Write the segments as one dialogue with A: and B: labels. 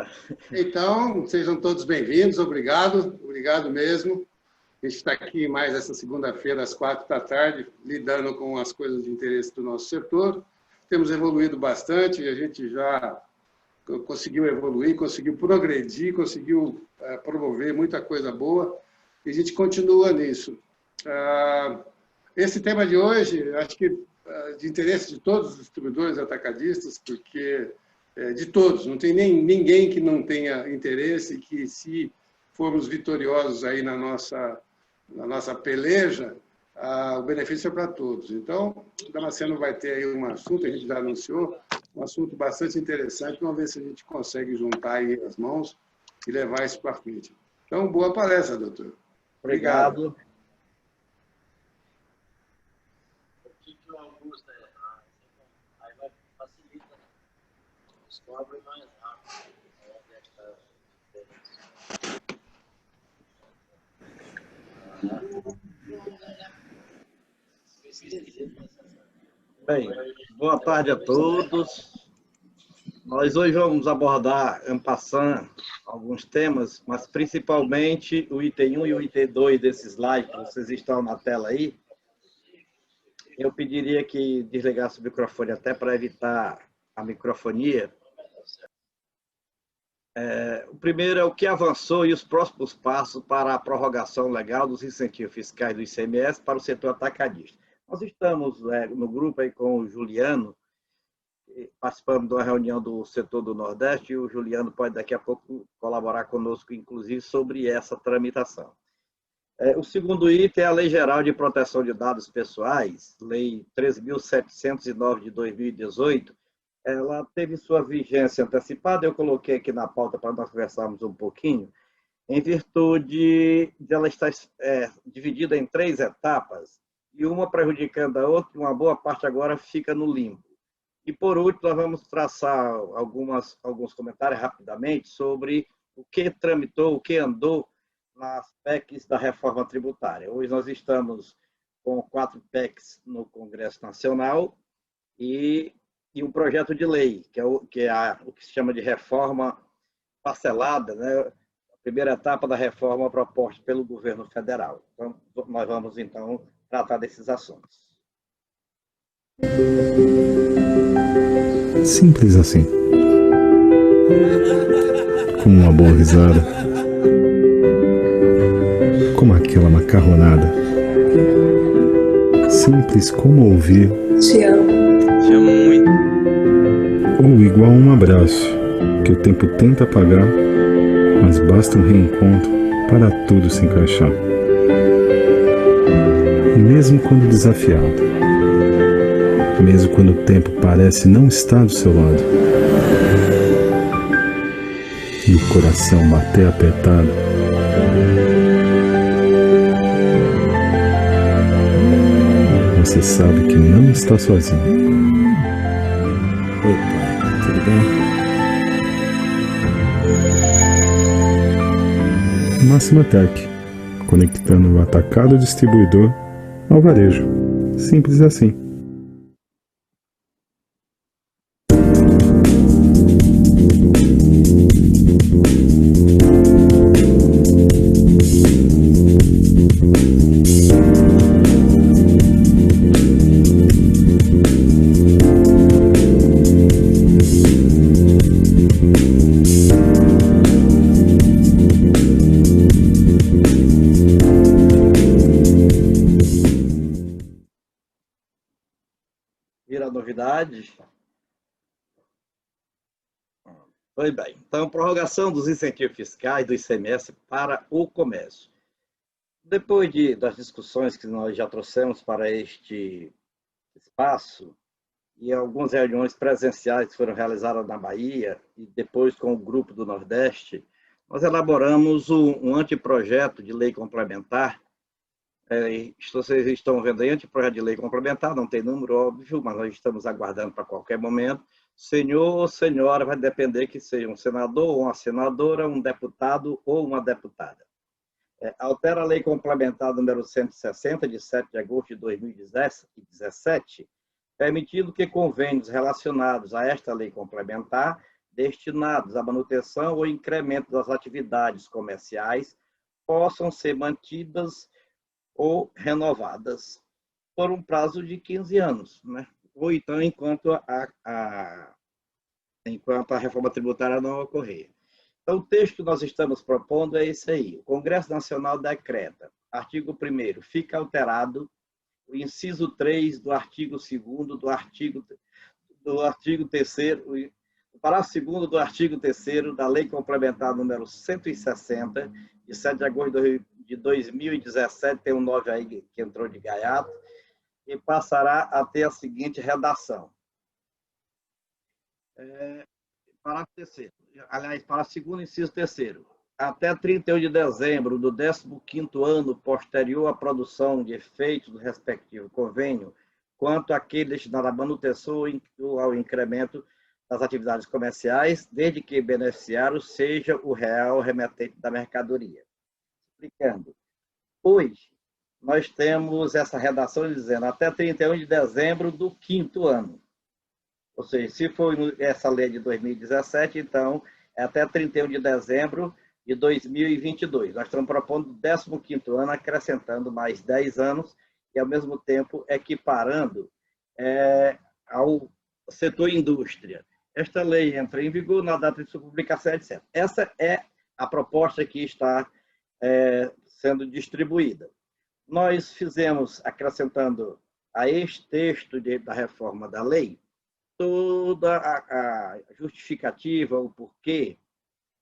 A: agora.
B: Então, sejam todos bem-vindos, obrigado mesmo. A gente está aqui mais essa segunda-feira, às 4 da tarde, lidando com as coisas de interesse do nosso setor. Temos evoluído bastante, a gente já conseguiu evoluir, conseguiu progredir, conseguiu promover muita coisa boa, e a gente continua nisso. Esse tema de hoje, acho que de interesse de todos os distribuidores atacadistas, porque de todos, não tem ninguém que não tenha interesse, que se formos vitoriosos aí na nossa peleja, o benefício é para todos. Então, o Damasceno vai ter aí um assunto, a gente já anunciou, um assunto bastante interessante, vamos ver se a gente consegue juntar aí as mãos e levar isso para frente. Então, boa palestra, doutor.
A: Obrigado.
C: Aí vai facilita, descobre mais rápido.
A: Bem, boa tarde a todos. Nós hoje vamos abordar, en passant, alguns temas, mas principalmente o item 1 e o item 2 desse slide, que vocês estão na tela aí. Eu pediria que desligasse o microfone até para evitar a microfonia. O primeiro é o que avançou e os próximos passos para a prorrogação legal dos incentivos fiscais do ICMS para o setor atacadista. Nós estamos no grupo aí com o Juliano, participando de uma reunião do setor do Nordeste, e o Juliano pode daqui a pouco colaborar conosco, inclusive, sobre essa tramitação. O segundo item é a Lei Geral de Proteção de Dados Pessoais, Lei 13.709 de 2018. Ela teve sua vigência antecipada, eu coloquei aqui na pauta para nós conversarmos um pouquinho, em virtude de ela estar dividida em 3 etapas, e uma prejudicando a outra, e uma boa parte agora fica no limbo. E, por último, nós vamos traçar alguns comentários rapidamente sobre o que tramitou, o que andou nas PECs da reforma tributária. Hoje nós estamos com 4 PECs no Congresso Nacional e um projeto de lei, que é o que se chama de reforma parcelada, né? A primeira etapa da reforma proposta pelo governo federal. Então, nós vamos, então, tratar desses assuntos.
D: Simples assim. Com uma boa risada. Como aquela macarronada. Simples como ouvir.
E: Te amo.
A: Te amo muito.
D: Ou igual um abraço, que o tempo tenta apagar, mas basta um reencontro para tudo se encaixar. Mesmo quando desafiado. Mesmo quando o tempo parece não estar do seu lado. E o coração bater apertado. Você sabe que não está sozinho. Oi, pai, tudo bem? Máxima Tech, conectando o atacado distribuidor ao varejo. Simples assim.
A: Novidades. Pois bem, então, prorrogação dos incentivos fiscais do ICMS para o comércio. Depois das discussões que nós já trouxemos para este espaço, e algumas reuniões presenciais que foram realizadas na Bahia, e depois com o grupo do Nordeste, nós elaboramos um anteprojeto de lei complementar. Vocês estão vendo aí, anteprojeto de lei complementar, não tem número, óbvio, mas nós estamos aguardando para qualquer momento. Senhor ou senhora, vai depender que seja um senador ou uma senadora, um deputado ou uma deputada. Altera a lei complementar número 160, de 7 de agosto de 2017, permitindo que convênios relacionados a esta lei complementar destinados à manutenção ou incremento das atividades comerciais possam ser mantidas ou renovadas por um prazo de 15 anos, né? Ou então enquanto a reforma tributária não ocorrer. Então, o texto que nós estamos propondo é esse aí. O Congresso Nacional decreta, artigo 1º, fica alterado o inciso 3 do artigo 2º do artigo 3º, o parágrafo 2º do artigo 3º da Lei Complementar número 160, de 7 de agosto de 2017, tem um 9 aí que entrou de gaiato, e passará a ter a seguinte redação. Parágrafo 3º. Aliás, para segundo inciso 3º. Até 31 de dezembro do 15º ano posterior à produção de efeitos do respectivo convênio, quanto àquele destinado à manutenção ou ao incremento das atividades comerciais, desde que beneficiário seja o real remetente da mercadoria. Explicando. Hoje, nós temos essa redação dizendo até 31 de dezembro do 5º ano. Ou seja, se for essa lei de 2017, então é até 31 de dezembro de 2022. Nós estamos propondo o 15º ano, acrescentando mais 10 anos e, ao mesmo tempo, equiparando ao setor indústria. Esta lei entra em vigor na data de sua publicação, etc. Essa é a proposta que está sendo distribuída. Nós fizemos, acrescentando a este texto da reforma da lei, toda a justificativa, o porquê,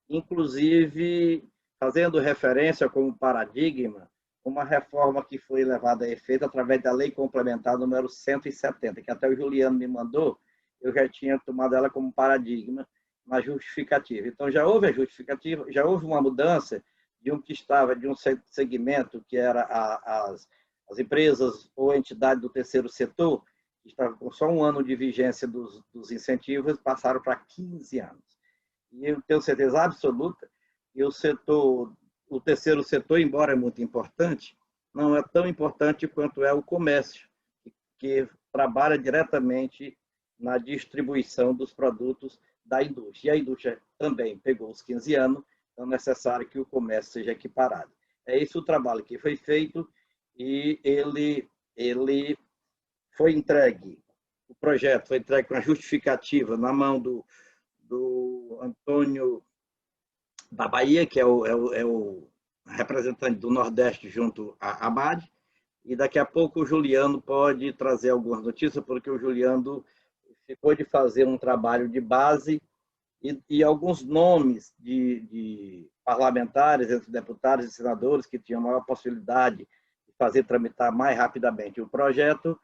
A: inclusive fazendo referência como paradigma uma reforma que foi levada a efeito através da Lei Complementar número 170, que até o Juliano me mandou, eu já tinha tomado ela como paradigma na justificativa. Então, já houve a justificativa, já houve uma mudança de um segmento que era as empresas ou entidades do terceiro setor, que estavam com só um ano de vigência dos incentivos, passaram para 15 anos. E eu tenho certeza absoluta que o terceiro setor, embora é muito importante, não é tão importante quanto é o comércio, que trabalha diretamente na distribuição dos produtos da indústria. E a indústria também pegou os 15 anos, então é necessário que o comércio seja equiparado. É esse o trabalho que foi feito e ele foi entregue, o projeto foi entregue com a justificativa na mão do Antônio da Bahia, que é o representante do Nordeste junto à ABAD, e daqui a pouco o Juliano pode trazer algumas notícias, porque o Juliano ficou de fazer um trabalho de base e alguns nomes de parlamentares, entre deputados e senadores, que tinham maior possibilidade de fazer tramitar mais rapidamente o projeto,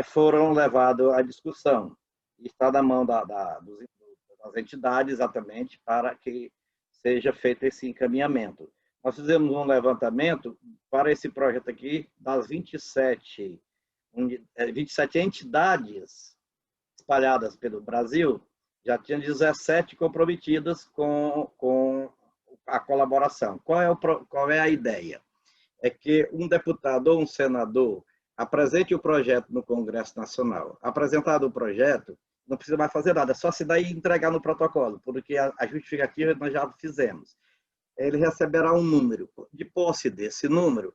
A: foram levados à discussão. Está na mão das entidades, exatamente, para que seja feito esse encaminhamento. Nós fizemos um levantamento para esse projeto aqui, das 27 entidades espalhadas pelo Brasil, já tinha 17 comprometidas com a colaboração. Qual é a ideia? É que um deputado ou um senador apresente o projeto no Congresso Nacional. Apresentado o projeto, não precisa mais fazer nada, é só assinar e entregar no protocolo, porque a justificativa nós já fizemos. Ele receberá um número. De posse desse número,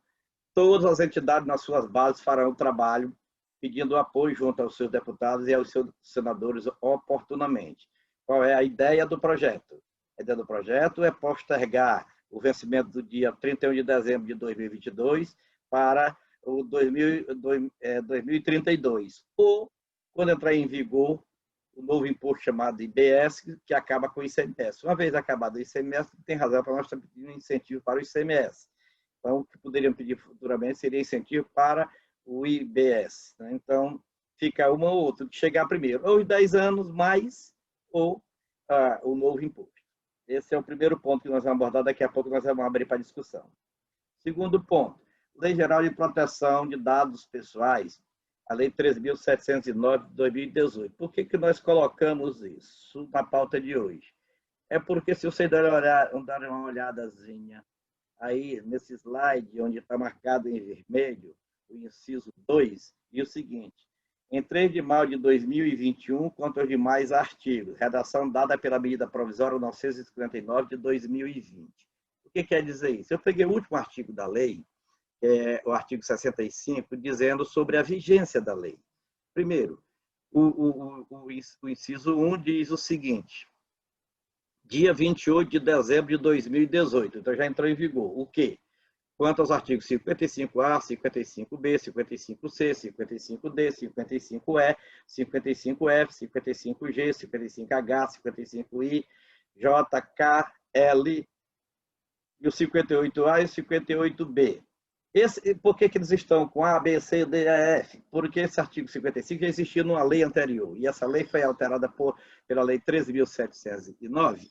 A: todas as entidades nas suas bases farão o trabalho pedindo apoio junto aos seus deputados e aos seus senadores oportunamente. Qual é a ideia do projeto? A ideia do projeto é postergar o vencimento do dia 31 de dezembro de 2022 para o 2032, ou quando entrar em vigor o novo imposto chamado IBS, que acaba com o ICMS. Uma vez acabado o ICMS, tem razão para nós estar pedindo incentivo para o ICMS. Então, o que poderiam pedir futuramente seria incentivo para o IBS. Né? Então, fica uma ou outra, de chegar primeiro, ou em 10 anos mais, ou o novo imposto. Esse é o primeiro ponto que nós vamos abordar, daqui a pouco nós vamos abrir para discussão. Segundo ponto, Lei Geral de Proteção de Dados Pessoais, a Lei 13.709 de 2018. Por que nós colocamos isso na pauta de hoje? É porque, se vocês darem uma olhadazinha aí nesse slide, onde está marcado em vermelho, o inciso 2, e o seguinte, em 3 de maio de 2021, quanto aos demais artigos. Redação dada pela medida provisória 959 de 2020. O que quer dizer isso? Eu peguei o último artigo da lei, o artigo 65, dizendo sobre a vigência da lei. Primeiro, o inciso 1 diz o seguinte: dia 28 de dezembro de 2018, então já entrou em vigor. O quê? Quanto aos artigos 55A, 55B, 55C, 55D, 55E, 55F, 55G, 55H, 55I, J, K, L e o 58A e o 58B. Por que eles estão com A, B, C, D, E, F? Porque esse artigo 55 já existia numa lei anterior, e essa lei foi alterada pela Lei 13.709,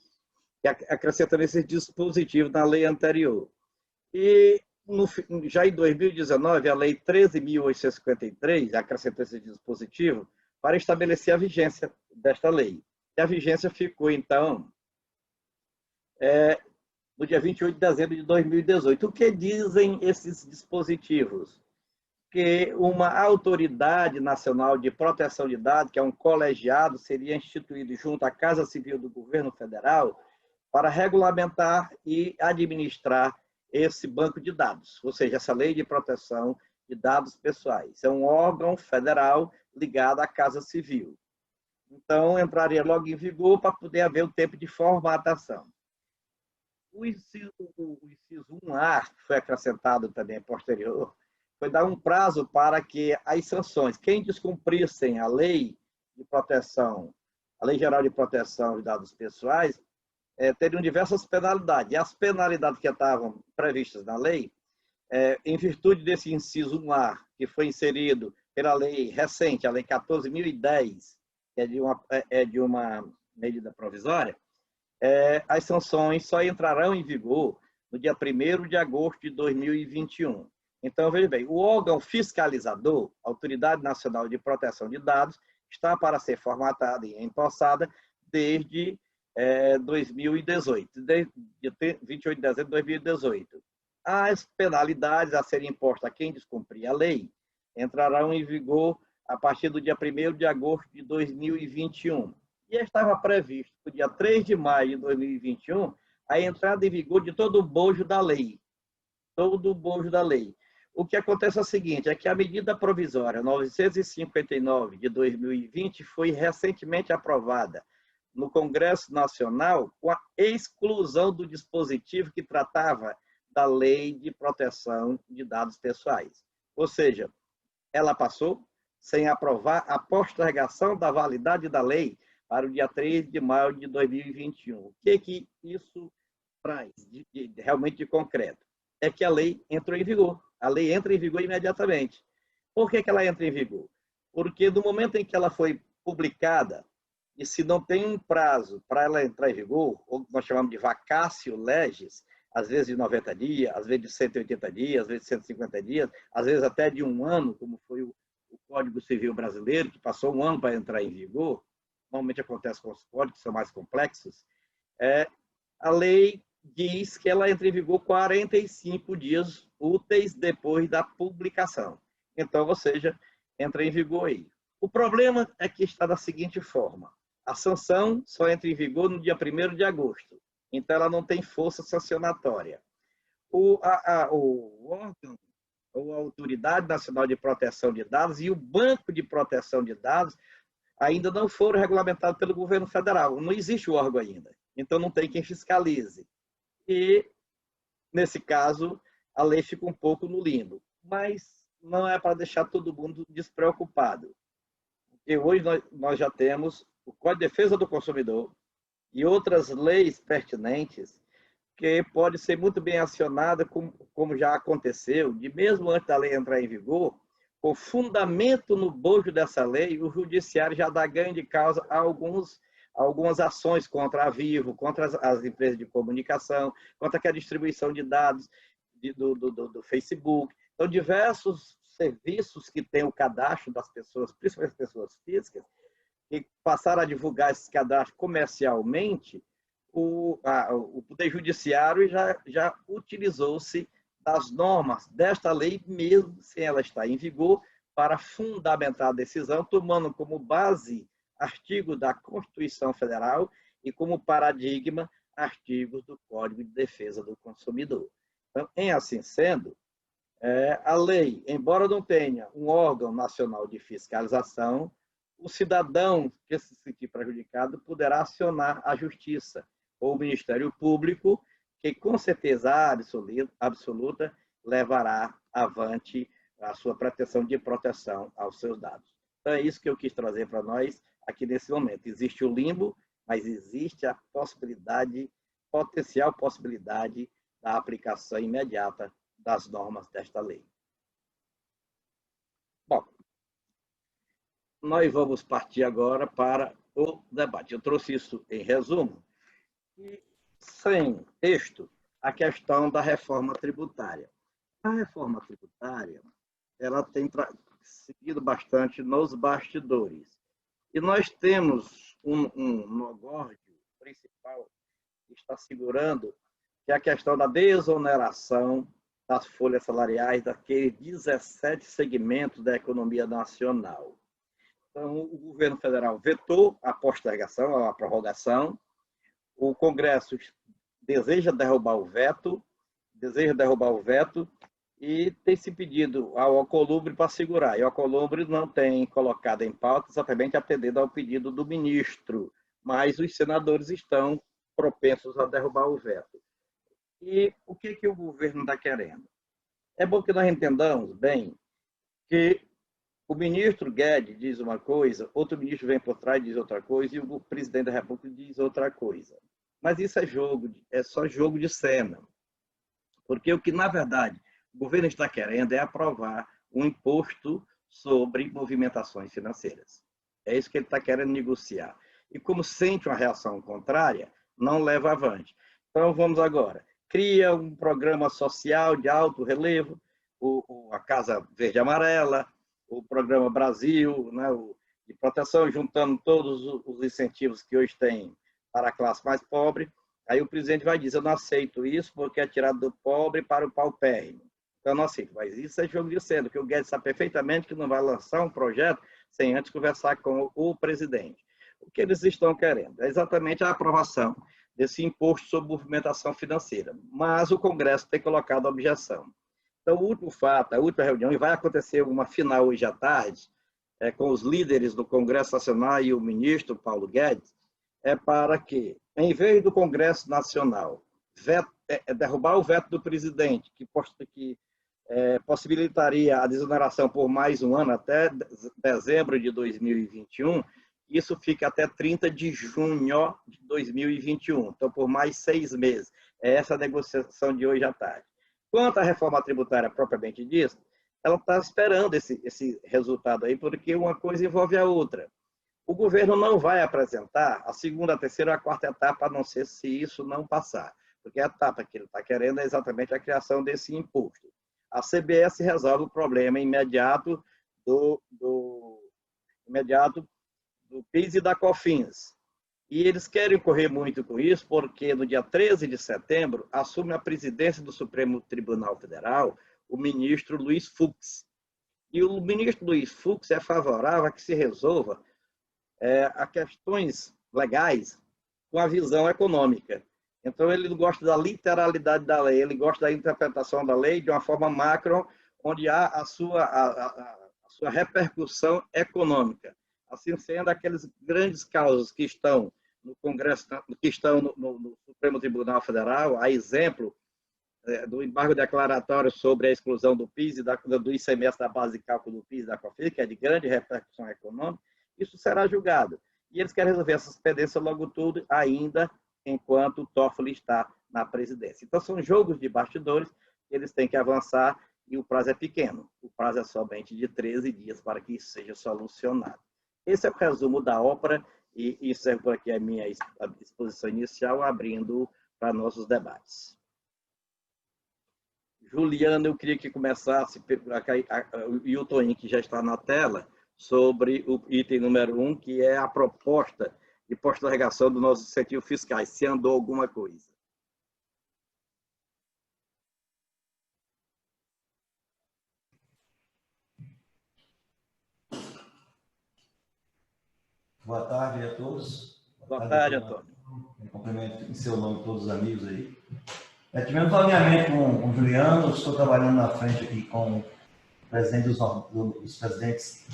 A: que acrescentando esse dispositivo na lei anterior. E já em 2019, a Lei 13.853 acrescentou esse dispositivo para estabelecer a vigência desta lei. E a vigência ficou, então, no dia 28 de dezembro de 2018. O que dizem esses dispositivos? Que uma autoridade nacional de proteção de dados, que é um colegiado, seria instituído junto à Casa Civil do Governo Federal para regulamentar e administrar esse banco de dados, ou seja, essa lei de proteção de dados pessoais. É um órgão federal ligado à Casa Civil. Então, entraria logo em vigor para poder haver o tempo de formatação. O inciso 1A, que foi acrescentado também posterior, foi dar um prazo para que as sanções, quem descumprissem a lei de proteção, a Lei Geral de Proteção de Dados Pessoais, teriam diversas penalidades. E as penalidades que estavam previstas na lei, em virtude desse inciso 1A, que foi inserido pela lei recente, a Lei 14.010, que é de uma medida provisória, as sanções só entrarão em vigor no dia 1º de agosto de 2021. Então, veja bem, o órgão fiscalizador, Autoridade Nacional de Proteção de Dados, está para ser formatada e empossada desde 2018, desde 28 de dezembro de 2018. As penalidades a serem impostas a quem descumprir a lei entrarão em vigor a partir do dia 1º de agosto de 2021. E estava previsto, no dia 3 de maio de 2021, a entrada em vigor de todo o bojo da lei. Todo o bojo da lei. O que acontece é o seguinte, é que a medida provisória 959 de 2020 foi recentemente aprovada no Congresso Nacional com a exclusão do dispositivo que tratava da Lei de Proteção de Dados Pessoais. Ou seja, ela passou sem aprovar a postergação da validade da lei para o dia 3 de maio de 2021. O que isso traz realmente de concreto? É que a lei entrou em vigor. A lei entra em vigor imediatamente. Por que ela entra em vigor? Porque no momento em que ela foi publicada, e se não tem um prazo para ela entrar em vigor, ou nós chamamos de vacatio legis, às vezes de 90 dias, às vezes de 180 dias, às vezes de 150 dias, às vezes até de um ano, como foi o Código Civil Brasileiro, que passou um ano para entrar em vigor, normalmente acontece com os códigos que são mais complexos, a lei diz que ela entra em vigor 45 dias úteis depois da publicação. Então, ou seja, entra em vigor aí. O problema é que está da seguinte forma: a sanção só entra em vigor no dia 1º de agosto, então ela não tem força sancionatória. O órgão, ou a Autoridade Nacional de Proteção de Dados e o Banco de Proteção de Dados ainda não foram regulamentados pelo governo federal. Não existe o órgão ainda, então não tem quem fiscalize. E, nesse caso, a lei fica um pouco no limbo. Mas não é para deixar todo mundo despreocupado. Porque hoje nós já temos o Código de Defesa do Consumidor e outras leis pertinentes que pode ser muito bem acionada, como já aconteceu, de mesmo antes da lei entrar em vigor, com fundamento no bojo dessa lei, o judiciário já dá ganho de causa a algumas ações contra a Vivo, contra as empresas de comunicação, contra a distribuição de dados do Facebook. Então, diversos serviços que têm o cadastro das pessoas, principalmente as pessoas físicas, que passaram a divulgar esses cadastros comercialmente, o Poder Judiciário já utilizou-se das normas desta lei, mesmo sem ela estar em vigor, para fundamentar a decisão, tomando como base artigos da Constituição Federal e como paradigma artigos do Código de Defesa do Consumidor. Então, em assim sendo, a lei, embora não tenha um órgão nacional de fiscalização, o cidadão que se sentir prejudicado poderá acionar a Justiça ou o Ministério Público, que com certeza absoluta levará avante a sua pretensão de proteção aos seus dados. Então é isso que eu quis trazer para nós aqui nesse momento. Existe o limbo, mas existe a possibilidade, potencial possibilidade da aplicação imediata das normas desta lei. Bom, nós vamos partir agora para o debate. Eu trouxe isso em resumo, e sem texto, a questão da reforma tributária. A reforma tributária, ela tem seguido bastante nos bastidores. E nós temos um monogórdio principal que está segurando, que é a questão da desoneração das folhas salariais daqueles 17 segmentos da economia nacional. Então, o governo federal vetou a postergação, a prorrogação. O Congresso deseja derrubar o veto e tem se pedido ao Alcolumbre para segurar. E o Alcolumbre não tem colocado em pauta exatamente atendendo ao pedido do ministro, mas os senadores estão propensos a derrubar o veto. E o que o governo está querendo? É bom que nós entendamos bem que o ministro Guedes diz uma coisa, outro ministro vem por trás e diz outra coisa, e o presidente da República diz outra coisa. Mas isso é só jogo de cena. Porque o que, na verdade, o governo está querendo é aprovar um imposto sobre movimentações financeiras. É isso que ele está querendo negociar. E como sente uma reação contrária, não leva avante. Então, vamos agora. Cria um programa social de alto relevo, a Casa Verde e Amarela, o Programa Brasil, né, de proteção, juntando todos os incentivos que hoje tem para a classe mais pobre. Aí o presidente vai dizer, eu não aceito isso porque é tirado do pobre para o paupérrimo. Então, eu não aceito. Mas isso é jogo de cena, porque o Guedes sabe perfeitamente que não vai lançar um projeto sem antes conversar com o presidente. O que eles estão querendo é exatamente a aprovação desse imposto sobre movimentação financeira. Mas o Congresso tem colocado a objeção. Então, o último fato, a última reunião, e vai acontecer uma final hoje à tarde, com os líderes do Congresso Nacional e o ministro Paulo Guedes, é para que, em vez do Congresso Nacional derrubar o veto do presidente, que possibilitaria a desoneração por mais um ano, até dezembro de 2021, isso fica até 30 de junho de 2021, então por mais 6 meses. É essa a negociação de hoje à tarde. Quanto à reforma tributária propriamente dita, ela está esperando esse resultado aí, porque uma coisa envolve a outra. O governo não vai apresentar a segunda, a terceira ou a quarta etapa, a não ser se isso não passar, porque a etapa que ele está querendo é exatamente a criação desse imposto. A CBS resolve o problema imediato do PIS e da COFINS. E eles querem correr muito com isso, porque no dia 13 de setembro assume a presidência do Supremo Tribunal Federal o ministro Luiz Fux. E o ministro Luiz Fux é favorável a que se resolva a questões legais com a visão econômica. Então, ele não gosta da literalidade da lei, ele gosta da interpretação da lei de uma forma macro, onde há a sua repercussão econômica. Assim sendo, aqueles grandes causos que estão no Congresso, que estão no Supremo Tribunal Federal, a exemplo do embargo declaratório sobre a exclusão do PIS e do ICMS da base de cálculo do PIS e da COFINS, que é de grande repercussão econômica, isso será julgado. E eles querem resolver essas pendências logo tudo, ainda enquanto o Toffoli está na presidência. Então, são jogos de bastidores, eles têm que avançar e o prazo é pequeno. O prazo é somente de 13 dias para que isso seja solucionado. Esse é o resumo da ópera e isso é por aqui a minha exposição inicial, abrindo para nossos debates. Juliana, eu queria que começasse, e o Toninho, que já está na tela, sobre o item número 1, que é a proposta de postergação dos nossos incentivos fiscais, se andou alguma coisa.
E: Boa tarde a todos.
A: Boa tarde, Antônio.
E: Cumprimento em seu nome todos os amigos aí. Tivemos um alinhamento com o Juliano, estou trabalhando na frente aqui com o presidente dos presidentes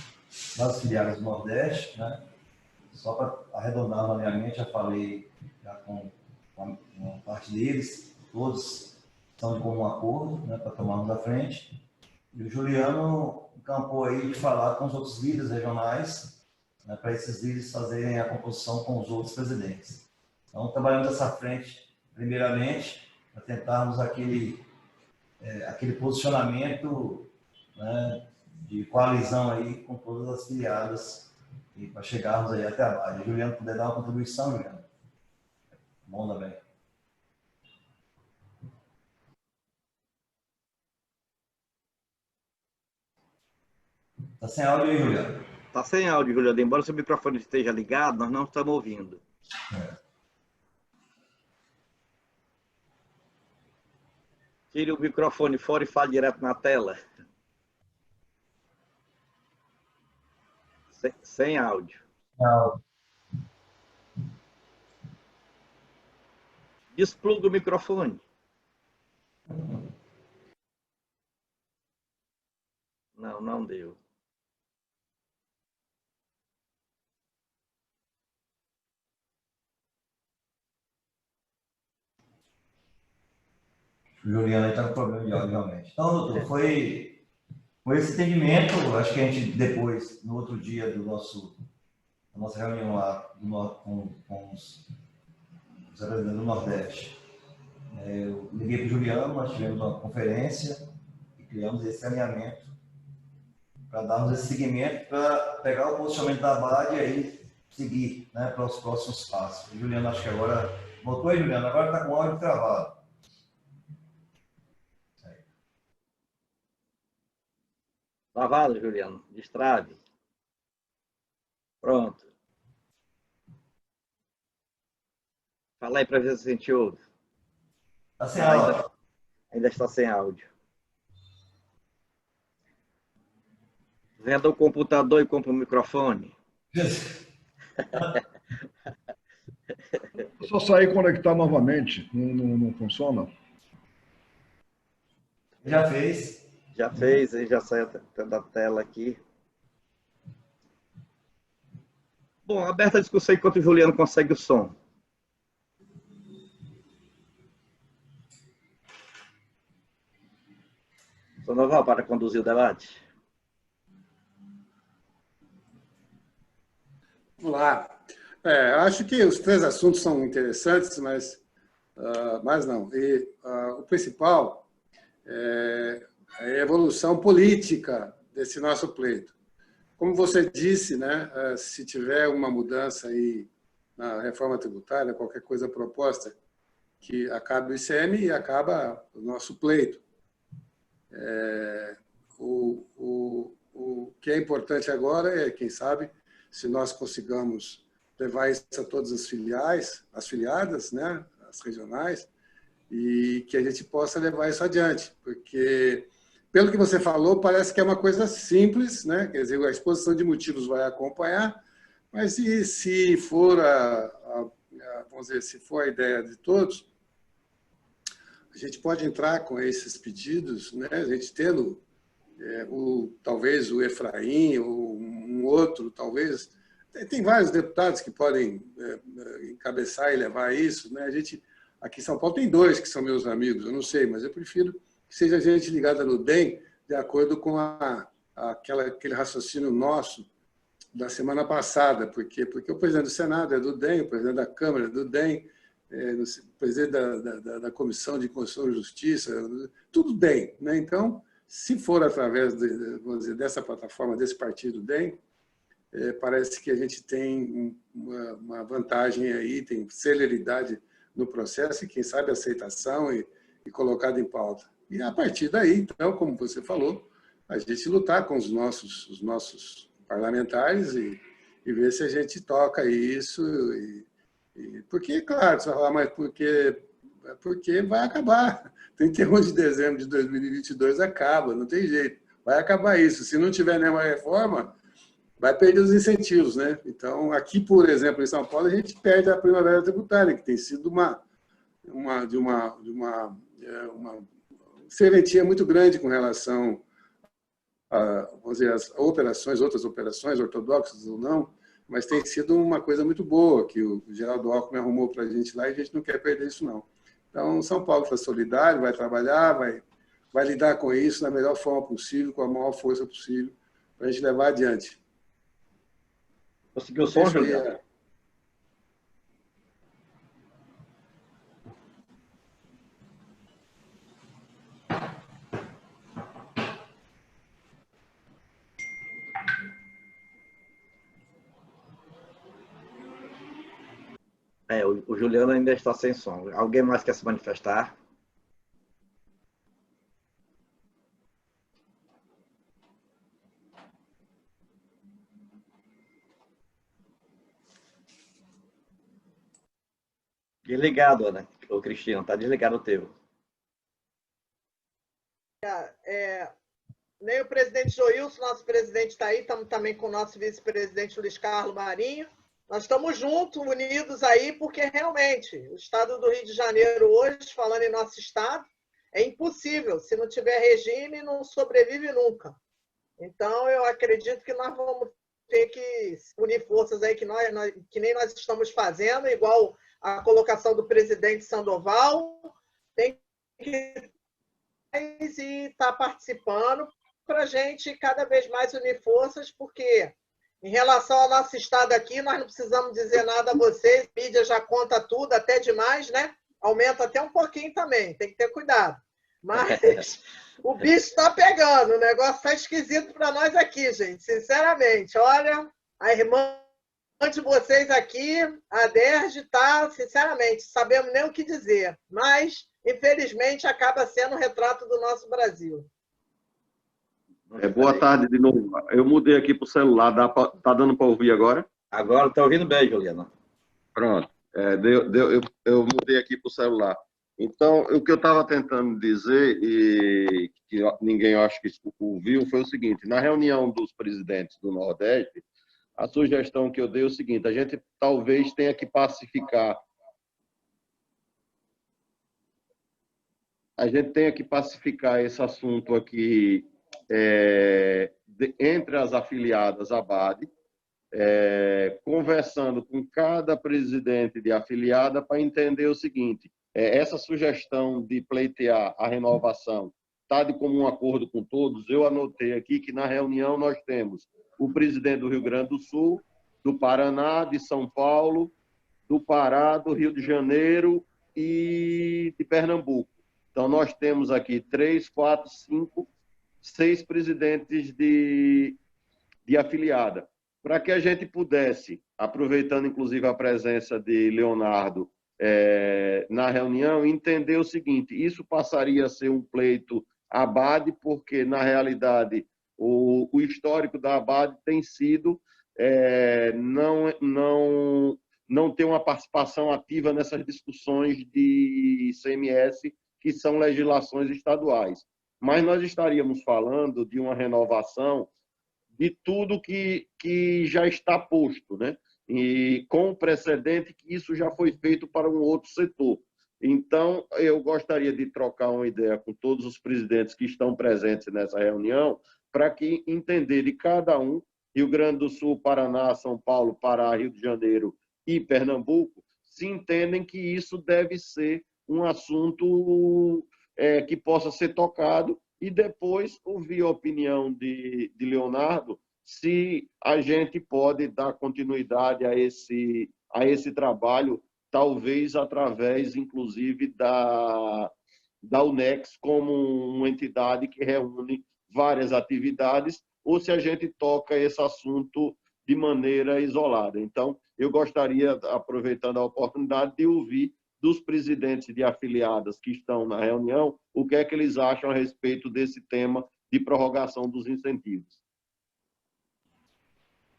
E: das filiais do Nordeste, né? Só para arredondar o alinhamento, já falei já com uma parte deles, todos estão de comum acordo, né, para tomarmos a frente. E o Juliano encampou aí de falar com os outros líderes regionais, né, para esses líderes fazerem a composição com os outros presidentes. Então, trabalhamos essa frente, primeiramente, para tentarmos aquele posicionamento, né, de coalizão aí com todas as filiadas e para chegarmos aí até a base. Juliano, puder dar uma contribuição, Juliano? Bom também. Está sem áudio aí, Juliano?
A: Está sem áudio, Juliano. Embora seu microfone esteja ligado, nós não estamos ouvindo. Tire o microfone fora e fale direto na tela. Sem áudio.
E: Não.
A: Despluga o microfone. Não, não deu.
E: O Juliano está com problema de áudio, realmente. Então, doutor, foi esse entendimento, acho que a gente depois, no outro dia da nossa reunião lá com os representantes do Nordeste, eu liguei para o Juliano, nós tivemos uma conferência e criamos esse alinhamento para darmos esse seguimento, para pegar o posicionamento da BAD e aí seguir, né, para os próximos passos. O Juliano, acho que agora... Voltou aí, Juliano? Agora está com o áudio travado.
A: Travado, Juliano. Destrave. Pronto. Fala aí para ver se a gente ouve.
E: Está sem áudio.
A: Ainda está sem áudio. Venda o computador e compra o microfone.
F: Só sair e conectar novamente. Não funciona?
E: Já fez.
A: Já fez, aí já saiu da tela aqui. Bom, aberta a discussão enquanto o Juliano consegue o som. Sonoval, para conduzir o debate.
B: Vamos lá. Acho que os três assuntos são interessantes, mas não. E o principal é a evolução política desse nosso pleito. Como você disse, né, se tiver uma mudança aí na reforma tributária, qualquer coisa proposta, que acabe o ICM e acaba o nosso pleito. O que é importante agora é, quem sabe, se nós consigamos levar isso a todas as filiais, as filiadas, né, as regionais, e que a gente possa levar isso adiante, porque, pelo que você falou, parece que é uma coisa simples, né? Quer dizer, a exposição de motivos vai acompanhar, mas se for vamos dizer, se for a ideia de todos, a gente pode entrar com esses pedidos, né? A gente tendo talvez o Efraim ou um outro, talvez. Tem vários deputados que podem encabeçar e levar isso, né? A gente, aqui em São Paulo, tem dois que são meus amigos, eu não sei, mas eu prefiro que seja gente ligada no DEM, de acordo com aquele raciocínio nosso da semana passada. Porque o presidente do Senado é do DEM, o presidente da Câmara é do DEM, o presidente da Comissão de Constituição e Justiça, tudo DEM, né? Então, se for através vamos dizer, dessa plataforma, desse partido DEM, parece que a gente tem uma vantagem aí, tem celeridade no processo e, quem sabe, aceitação e colocado em pauta. E, a partir daí, então, como você falou, a gente lutar com os nossos parlamentares e ver se a gente toca isso. Porque, claro, você vai falar, mas porque vai acabar. 31 de dezembro de 2022 acaba, não tem jeito. Vai acabar isso. Se não tiver nenhuma reforma, vai perder os incentivos, né? Então, aqui, por exemplo, em São Paulo, a gente perde a primavera tributária, que tem sido uma serventia muito grande com relação a, vamos dizer, as operações, outras operações, ortodoxas ou não, mas tem sido uma coisa muito boa que o Geraldo Alckmin arrumou para a gente lá e a gente não quer perder isso, não. Então, São Paulo está solidário, vai trabalhar, vai lidar com isso da melhor forma possível, com a maior força possível, para a gente levar adiante.
A: Conseguiu o som, Juliano? O Juliano ainda está sem som. Alguém mais quer se manifestar? Desligado, Ana. Ô, Cristina, está desligado o teu.
G: Nem o presidente Joilson, nosso presidente, está aí, estamos também com o nosso vice-presidente Luiz Carlos Marinho. Nós estamos juntos, unidos aí, porque realmente o estado do Rio de Janeiro hoje, falando em nosso estado, é impossível. Se não tiver regime, não sobrevive nunca. Então, eu acredito que nós vamos ter que unir forças aí, que nem nós estamos fazendo, igual a colocação do presidente Sandoval, tem que estar participando para a gente cada vez mais unir forças, porque em relação ao nosso estado aqui, nós não precisamos dizer nada a vocês, a mídia já conta tudo, até demais, né? Aumenta até um pouquinho também, tem que ter cuidado. Mas o bicho está pegando, o negócio está esquisito para nós aqui, gente, sinceramente. Olha, a irmã de vocês aqui, a Derge, está, sinceramente, sabemos nem o que dizer, mas, infelizmente, acaba sendo um retrato do nosso Brasil.
H: Boa tarde de novo. Eu mudei aqui para o celular, tá dando para ouvir agora?
A: Agora está ouvindo bem, Juliano.
H: Pronto. Eu mudei aqui para o celular. Então, o que eu estava tentando dizer, e que ninguém, eu acho que ouviu, foi o seguinte: na reunião dos presidentes do Nordeste, a sugestão que eu dei é o seguinte: a gente talvez tenha que pacificar. A gente tenha que pacificar esse assunto aqui entre as afiliadas à BAD, conversando com cada presidente de afiliada para entender o seguinte: essa sugestão de pleitear a renovação está de comum acordo com todos. Eu anotei aqui que na reunião nós temos o presidente do Rio Grande do Sul, do Paraná, de São Paulo, do Pará, do Rio de Janeiro e de Pernambuco. Então, nós temos aqui 3, 4, 5, 6 presidentes de afiliada. Para que a gente pudesse, aproveitando inclusive a presença de Leonardo na reunião, entender o seguinte: isso passaria a ser um pleito ABAD, porque, na realidade, o histórico da ABAD tem sido não ter uma participação ativa nessas discussões de ICMS, que são legislações estaduais. Mas nós estaríamos falando de uma renovação de tudo que já está posto, né? E com o precedente que isso já foi feito para um outro setor. Então, eu gostaria de trocar uma ideia com todos os presidentes que estão presentes nessa reunião, para que entender de cada um, Rio Grande do Sul, Paraná, São Paulo, Pará, Rio de Janeiro e Pernambuco, se entendem que isso deve ser um assunto que possa ser tocado, e depois ouvir a opinião de Leonardo, se a gente pode dar continuidade a esse trabalho, talvez através, inclusive, da UNEX, como uma entidade que reúne várias atividades, ou se a gente toca esse assunto de maneira isolada. Então, eu gostaria, aproveitando a oportunidade, de ouvir dos presidentes de afiliadas que estão na reunião, o que é que eles acham a respeito desse tema de prorrogação dos incentivos.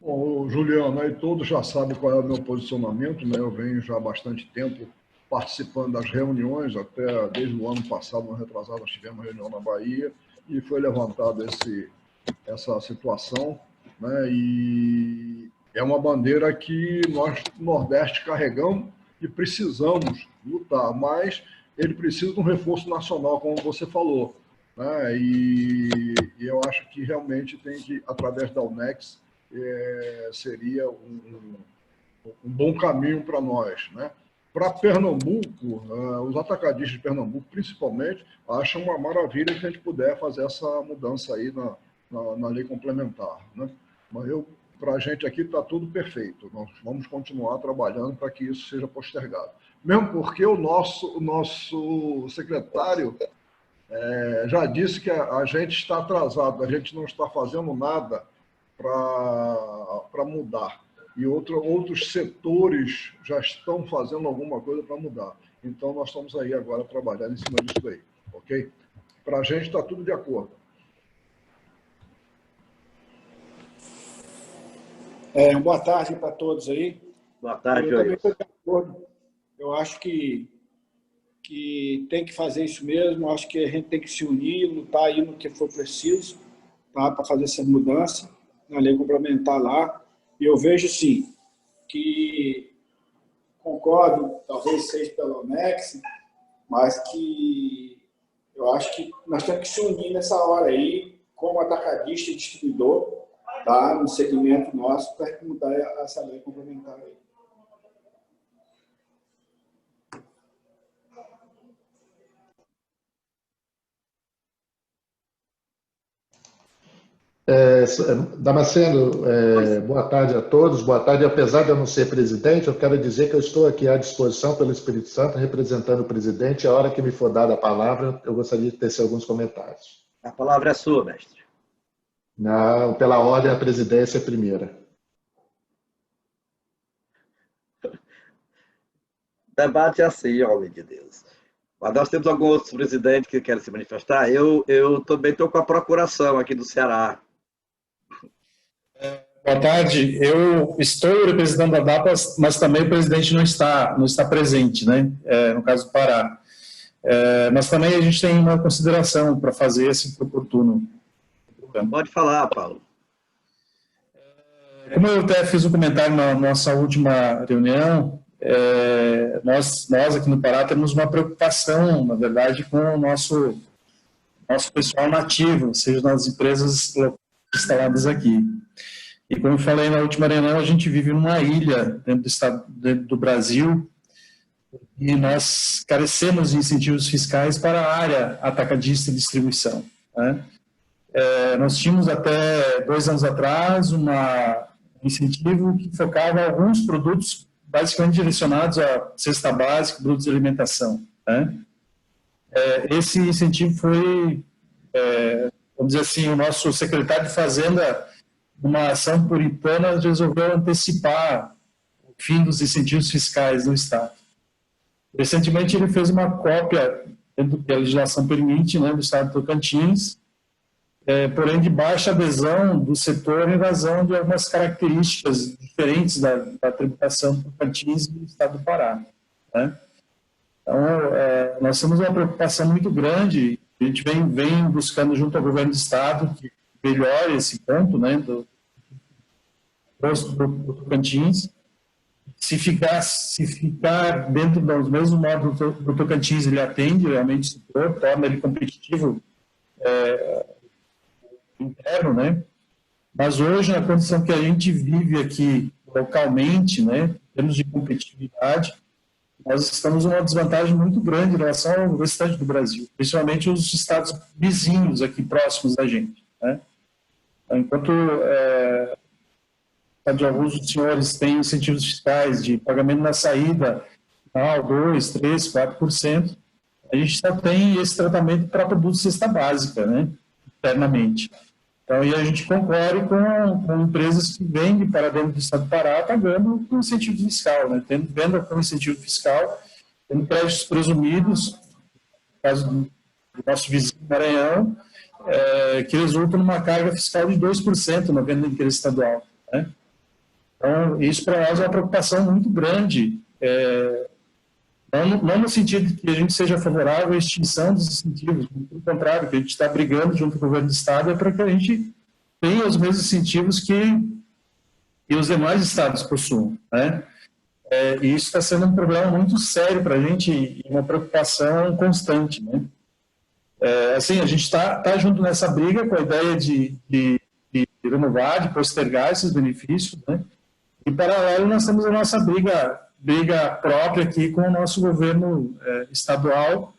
F: Bom, Juliano, aí todos já sabem qual é o meu posicionamento, né? Eu venho já há bastante tempo participando das reuniões, até desde o ano passado, no retrasado, nós tivemos uma reunião na Bahia, e foi levantada essa situação. né? E é uma bandeira que nós, do Nordeste, carregamos e precisamos lutar, mas ele precisa de um reforço nacional, como você falou, né? E eu acho que realmente tem que, através da UNEX, seria um bom caminho para nós, né? Para Pernambuco, os atacadistas de Pernambuco, principalmente, acham uma maravilha que a gente puder fazer essa mudança aí na lei complementar, né? Mas para a gente aqui está tudo perfeito. Nós vamos continuar trabalhando para que isso seja postergado. Mesmo porque o nosso secretário já disse que a gente está atrasado, a gente não está fazendo nada para mudar. E outros setores já estão fazendo alguma coisa para mudar. Então, nós estamos aí agora trabalhando em cima disso aí, ok? Para a gente está tudo de acordo.
I: Boa tarde para todos aí.
A: Boa tarde,
I: eu também estou de acordo. Eu acho que tem que fazer isso mesmo. Eu acho que a gente tem que se unir, lutar aí no que for preciso, tá, para fazer essa mudança na lei complementar lá. E eu vejo, sim, que concordo, talvez seja pela UNEX, mas que eu acho que nós temos que se unir nessa hora aí, como atacadista e distribuidor, tá, no segmento nosso, para mudar essa lei complementar aí.
J: Damasceno, boa tarde a todos, boa tarde. Apesar de eu não ser presidente, eu quero dizer que eu estou aqui à disposição pelo Espírito Santo, representando o presidente. A hora que me for dada a palavra, eu gostaria de tecer alguns comentários.
A: A palavra é sua, mestre.
J: Não, pela ordem, a presidência é primeira.
A: Debate é assim, homem de Deus. Mas nós temos alguns outros presidentes que querem se manifestar. Eu também estou com a procuração aqui do Ceará.
K: Boa tarde. Eu estou representando a DAPA, mas também o presidente não está presente, né? No caso do Pará. Mas também a gente tem uma consideração para fazer, se for oportuno.
A: Pode falar, Paulo.
K: Como eu até fiz um comentário na nossa última reunião, nós aqui no Pará temos uma preocupação, na verdade, com o nosso pessoal nativo, seja nas empresas instaladas aqui. E como eu falei na última reunião, a gente vive numa ilha dentro do estado do Brasil e nós carecemos de incentivos fiscais para a área atacadista e distribuição, né? Nós tínhamos até 2 anos atrás um incentivo que focava alguns produtos basicamente direcionados à cesta básica, produtos de alimentação, né? Esse incentivo foi, vamos dizer assim, o nosso secretário de Fazenda, numa ação puritana, resolveu antecipar o fim dos incentivos fiscais no Estado. Recentemente, ele fez uma cópia, dentro do que a legislação permite, né, do Estado de Tocantins, porém de baixa adesão do setor em razão de algumas características diferentes da tributação do Tocantins e do Estado do Pará, né? Então, nós temos uma preocupação muito grande, a gente vem buscando junto ao governo do Estado que melhore esse ponto, né, do Tocantins. Se ficar dentro dos mesmos modos do Tocantins, ele atende realmente o setor, torna ele competitivo interno, né? Mas hoje, na condição que a gente vive aqui localmente, né, em termos de competitividade, nós estamos numa desvantagem muito grande em relação ao restante do Brasil, principalmente os estados vizinhos aqui próximos da gente, né? Enquanto de alguns dos senhores têm incentivos fiscais de pagamento na saída, 2%, 3%, 4%, a gente só tem esse tratamento para produtos de cesta básica, né, internamente. Então, e a gente concorre com empresas que vendem para dentro do Estado do Pará pagando com incentivo fiscal, né, tendo venda com incentivo fiscal, tendo créditos presumidos, no caso do nosso vizinho Maranhão, que resulta numa carga fiscal de 2% na venda de interesse estadual, né? Então, isso para nós é uma preocupação muito grande, não no sentido de que a gente seja favorável à extinção dos incentivos, pelo contrário, que a gente está brigando junto com o governo do Estado para que a gente tem os mesmos incentivos que os demais estados possuem, né? E isso está sendo um problema muito sério para a gente e uma preocupação constante, né? Assim, a gente está junto nessa briga com a ideia de renovar, de postergar esses benefícios, né? Em paralelo, nós temos a nossa briga própria aqui com o nosso governo estadual,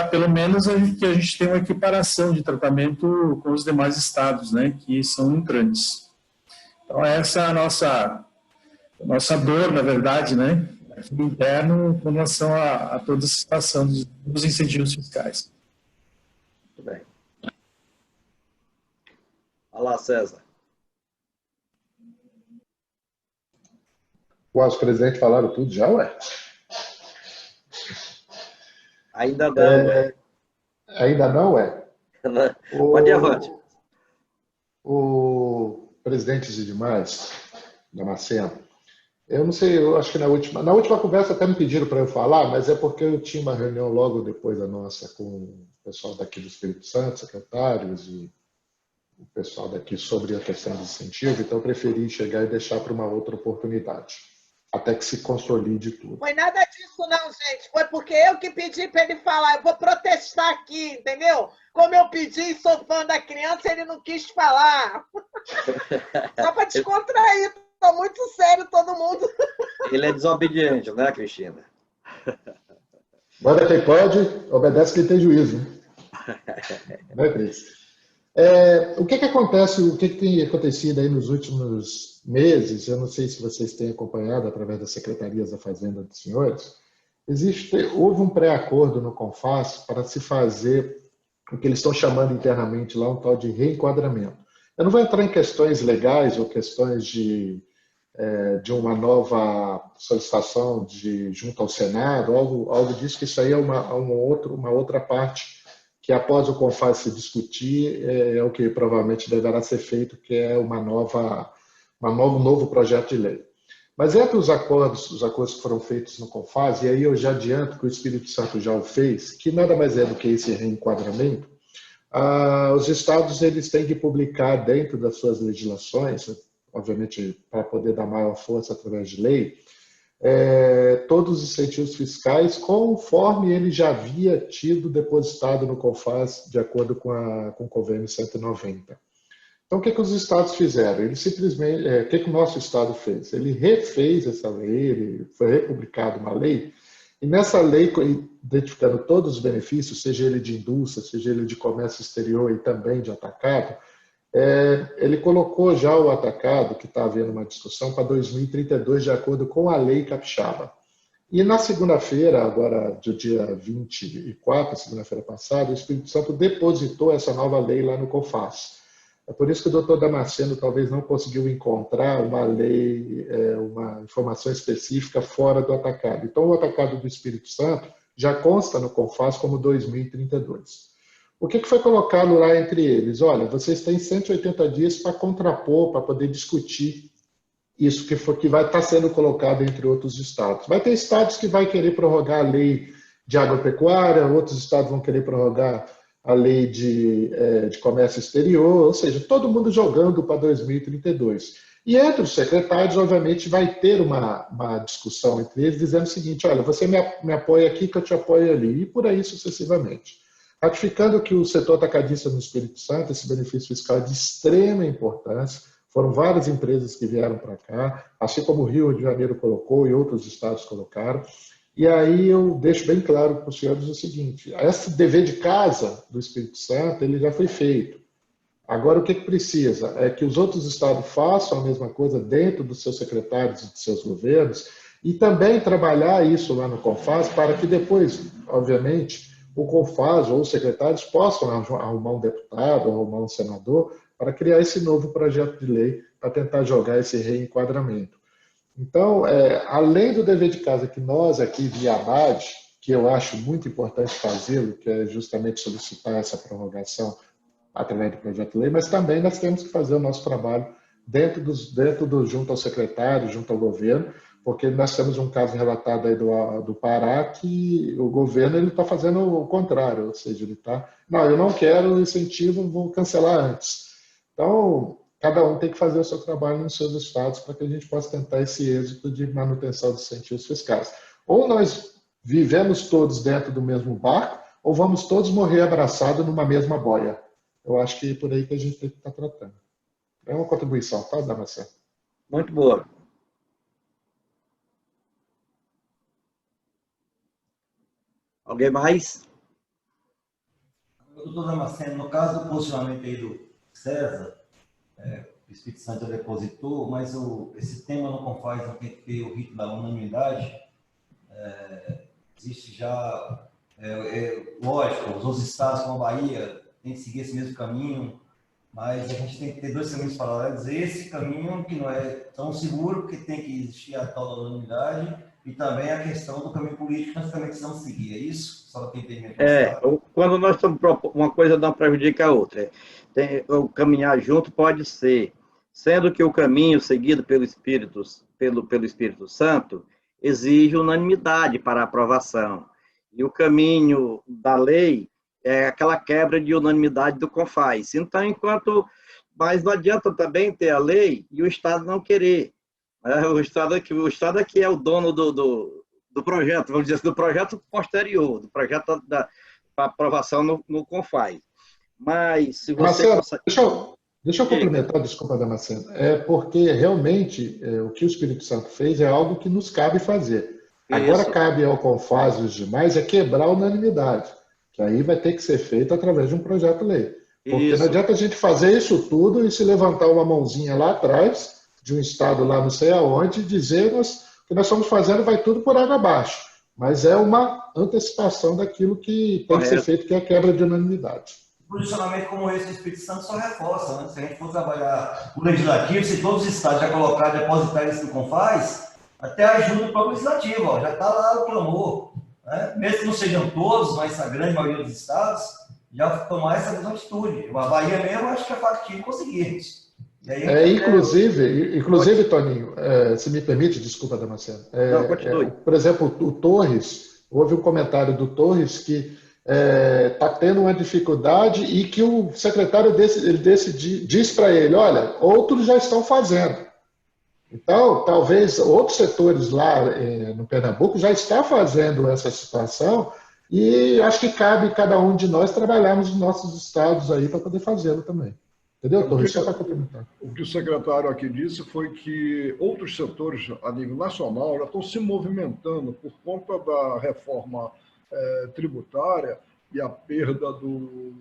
K: pelo menos que a gente tem uma equiparação de tratamento com os demais estados, né, que são entrantes. Então, essa é a nossa dor, na verdade, né, aqui interno, com relação a toda a situação dos incentivos fiscais.
A: Muito bem. Olá, César.
J: Os presidentes falaram tudo já, ué?
A: Ainda não, ué.
J: Ainda não, ué?
A: Pode ir avante.
J: O presidente Zidmais, Damasceno, eu não sei, eu acho que na última conversa até me pediram para eu falar, mas é porque eu tinha uma reunião logo depois da nossa com o pessoal daqui do Espírito Santo, secretários e o pessoal daqui sobre a questão do incentivo, então eu preferi chegar e deixar para uma outra oportunidade, até que se consolide tudo.
G: Foi nada disso não, gente. Foi porque eu que pedi para ele falar. Eu vou protestar aqui, entendeu? Como eu pedi e sou fã da criança, ele não quis falar. Só para descontrair. Está muito sério todo mundo.
A: Ele é desobediente, né, Cristina?
J: Manda quem pode, obedece quem tem juízo. Né, Cris? O que acontece, o que tem acontecido aí nos últimos meses, eu não sei se vocês têm acompanhado através das secretarias da Fazenda dos senhores, houve um pré-acordo no CONFAS para se fazer o que eles estão chamando internamente lá um tal de reenquadramento. Eu não vou entrar em questões legais ou questões de uma nova solicitação junto ao Senado, algo disso, que isso aí é uma outra parte que após o CONFAS se discutir, é o que provavelmente deverá ser feito, que é um novo projeto de lei. Mas entre os acordos que foram feitos no CONFAS, e aí eu já adianto que o Espírito Santo já o fez, que nada mais é do que esse reenquadramento, os estados eles têm que publicar dentro das suas legislações, obviamente para poder dar maior força através de lei, todos os incentivos fiscais conforme ele já havia tido depositado no CONFAS de acordo com o convênio 190. Então, o que os estados fizeram? Eles simplesmente, o que o nosso estado fez? Ele refez essa lei, foi republicada uma lei, e nessa lei, identificando todos os benefícios, seja ele de indústria, seja ele de comércio exterior e também de atacado, ele colocou já o atacado, que está havendo uma discussão, para 2032, de acordo com a lei capixaba. E na segunda-feira, agora do dia 24, segunda-feira passada, o Espírito Santo depositou essa nova lei lá no CONFAS. É por isso que o doutor Damasceno talvez não conseguiu encontrar uma lei, uma informação específica fora do atacado. Então, o atacado do Espírito Santo já consta no CONFAS como 2032. O que foi colocado lá entre eles? Olha, vocês têm 180 dias para contrapor, para poder discutir isso que vai estar sendo colocado entre outros estados. Vai ter estados que vai querer prorrogar a lei de agropecuária, outros estados vão querer prorrogar a lei de comércio exterior, ou seja, todo mundo jogando para 2032. E entre os secretários, obviamente, vai ter uma discussão entre eles, dizendo o seguinte, olha, você me apoia aqui que eu te apoio ali, e por aí sucessivamente. Ratificando que o setor atacadista no Espírito Santo, esse benefício fiscal é de extrema importância, foram várias empresas que vieram para cá, assim como o Rio de Janeiro colocou e outros estados colocaram. E aí eu deixo bem claro para os senhores o seguinte, esse dever de casa do Espírito Santo, ele já foi feito. Agora o que precisa é que os outros estados façam a mesma coisa dentro dos seus secretários e dos seus governos e também trabalhar isso lá no CONFAS para que depois, obviamente, o CONFAS ou os secretários possam arrumar um deputado, arrumar um senador para criar esse novo projeto de lei para tentar jogar esse reenquadramento. Então, além do dever de casa que nós aqui via ABAD, que eu acho muito importante fazê-lo, que é justamente solicitar essa prorrogação através do projeto de lei, mas também nós temos que fazer o nosso trabalho junto ao secretário, junto ao governo, porque nós temos um caso relatado aí do Pará que o governo está fazendo o contrário, ou seja, ele está, não, eu não quero incentivo, vou cancelar antes. Então, cada um tem que fazer o seu trabalho nos seus estados para que a gente possa tentar esse êxito de manutenção dos incentivos fiscais. Ou nós vivemos todos dentro do mesmo barco, ou vamos todos morrer abraçados numa mesma boia. Eu acho que é por aí que a gente tem que estar tratando. É uma contribuição, tá, Damasceno?
A: Muito boa. Alguém mais?
E: Doutor Damasceno, no caso do posicionamento aí do César, o Espírito Santo depositou, mas esse tema no Confaz não tem que ter o rito da unanimidade. Existe já, lógico, os outros estados como a Bahia têm que seguir esse mesmo caminho, mas a gente tem que ter dois caminhos paralelos. Esse caminho que não é tão seguro, porque tem que existir a tal da unanimidade, e também a questão do caminho político que nós também precisamos seguir. É isso? Só para quem tem medo.
A: Quando nós estamos propondo, uma coisa não prejudica a outra. O caminhar junto pode ser, sendo que o caminho seguido pelo Espírito Santo exige unanimidade para a aprovação. E o caminho da lei é aquela quebra de unanimidade do Confaz. Então, mas não adianta também ter a lei e o Estado não querer. O Estado aqui é o dono do projeto, vamos dizer assim, do projeto posterior, do projeto da aprovação no Confaz. Mas, se você...
J: Marcelo, deixa eu complementar, desculpa, Damasceno. É porque, realmente, o que o Espírito Santo fez é algo que nos cabe fazer. Agora, cabe ao Confaz e os demais quebrar a unanimidade, que aí vai ter que ser feito através de um projeto-lei. Porque não adianta a gente fazer isso tudo e se levantar uma mãozinha lá atrás de um estado lá não sei aonde, dizer que o que nós estamos fazendo vai tudo por água abaixo. Mas é uma antecipação daquilo que tem que ser feito, que é a quebra de unanimidade.
E: Um posicionamento como esse do Espírito Santo só reforça, né? Se a gente for trabalhar o legislativo, se todos os estados já colocar, depositar isso no Confaz, até ajuda para o legislativo, ó, já está lá o clamor. Né? Mesmo que não sejam todos, mas a grande maioria dos estados, já tomar essa mesma atitude. A Bahia mesmo, acho que é factível conseguirmos.
J: Inclusive, Toninho, se me permite, desculpa, Damasceno. Por exemplo, o Torres, houve um comentário do Torres que está tendo uma dificuldade e que o secretário diz para ele, olha, outros já estão fazendo. Então, talvez outros setores lá no Pernambuco já estão fazendo essa situação e acho que cabe cada um de nós trabalharmos nos nossos estados aí para poder fazê-lo também. Entendeu, Torres? Só para complementar.
F: O que o secretário aqui disse foi que outros setores a nível nacional já estão se movimentando por conta da reforma tributária e a perda dos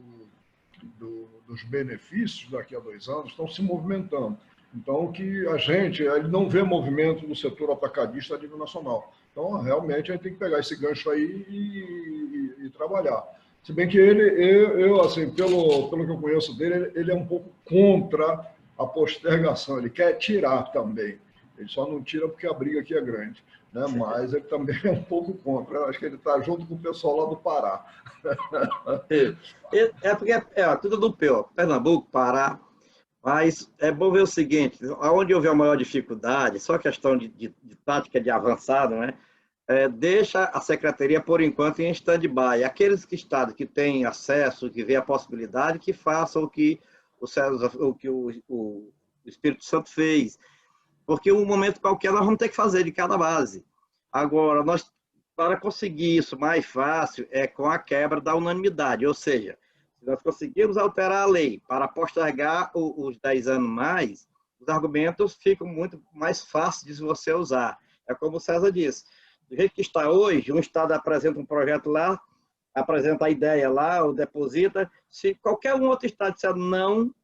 F: benefícios daqui a 2 anos, estão se movimentando. Então, que a gente ele não vê movimento no setor atacadista a nível nacional. Então, realmente, a gente tem que pegar esse gancho aí e trabalhar. Se bem que eu assim, pelo que eu conheço dele, ele é um pouco contra a postergação, ele quer tirar também. Ele só não tira porque a briga aqui é grande, né? Mas ele também é um pouco contra. Eu acho que ele está junto com o pessoal lá do Pará.
A: Porque tudo do Pernambuco, Pará. Mas é bom ver o seguinte, onde houver a maior dificuldade, só questão de tática de avançado, né? Deixa a secretaria, por enquanto, em stand-by. Aqueles estados que têm acesso, que vê a possibilidade, que façam o que o Espírito Santo fez. Porque um momento qualquer nós vamos ter que fazer de cada base. Agora, para conseguir isso mais fácil, é com a quebra da unanimidade. Ou seja, se nós conseguirmos alterar a lei para postergar os 10 anos mais, os argumentos ficam muito mais fáceis de você usar. É como o César disse. Do jeito que está hoje, um estado apresenta um projeto lá, apresenta a ideia lá, ou deposita. Se qualquer um outro estado disser não,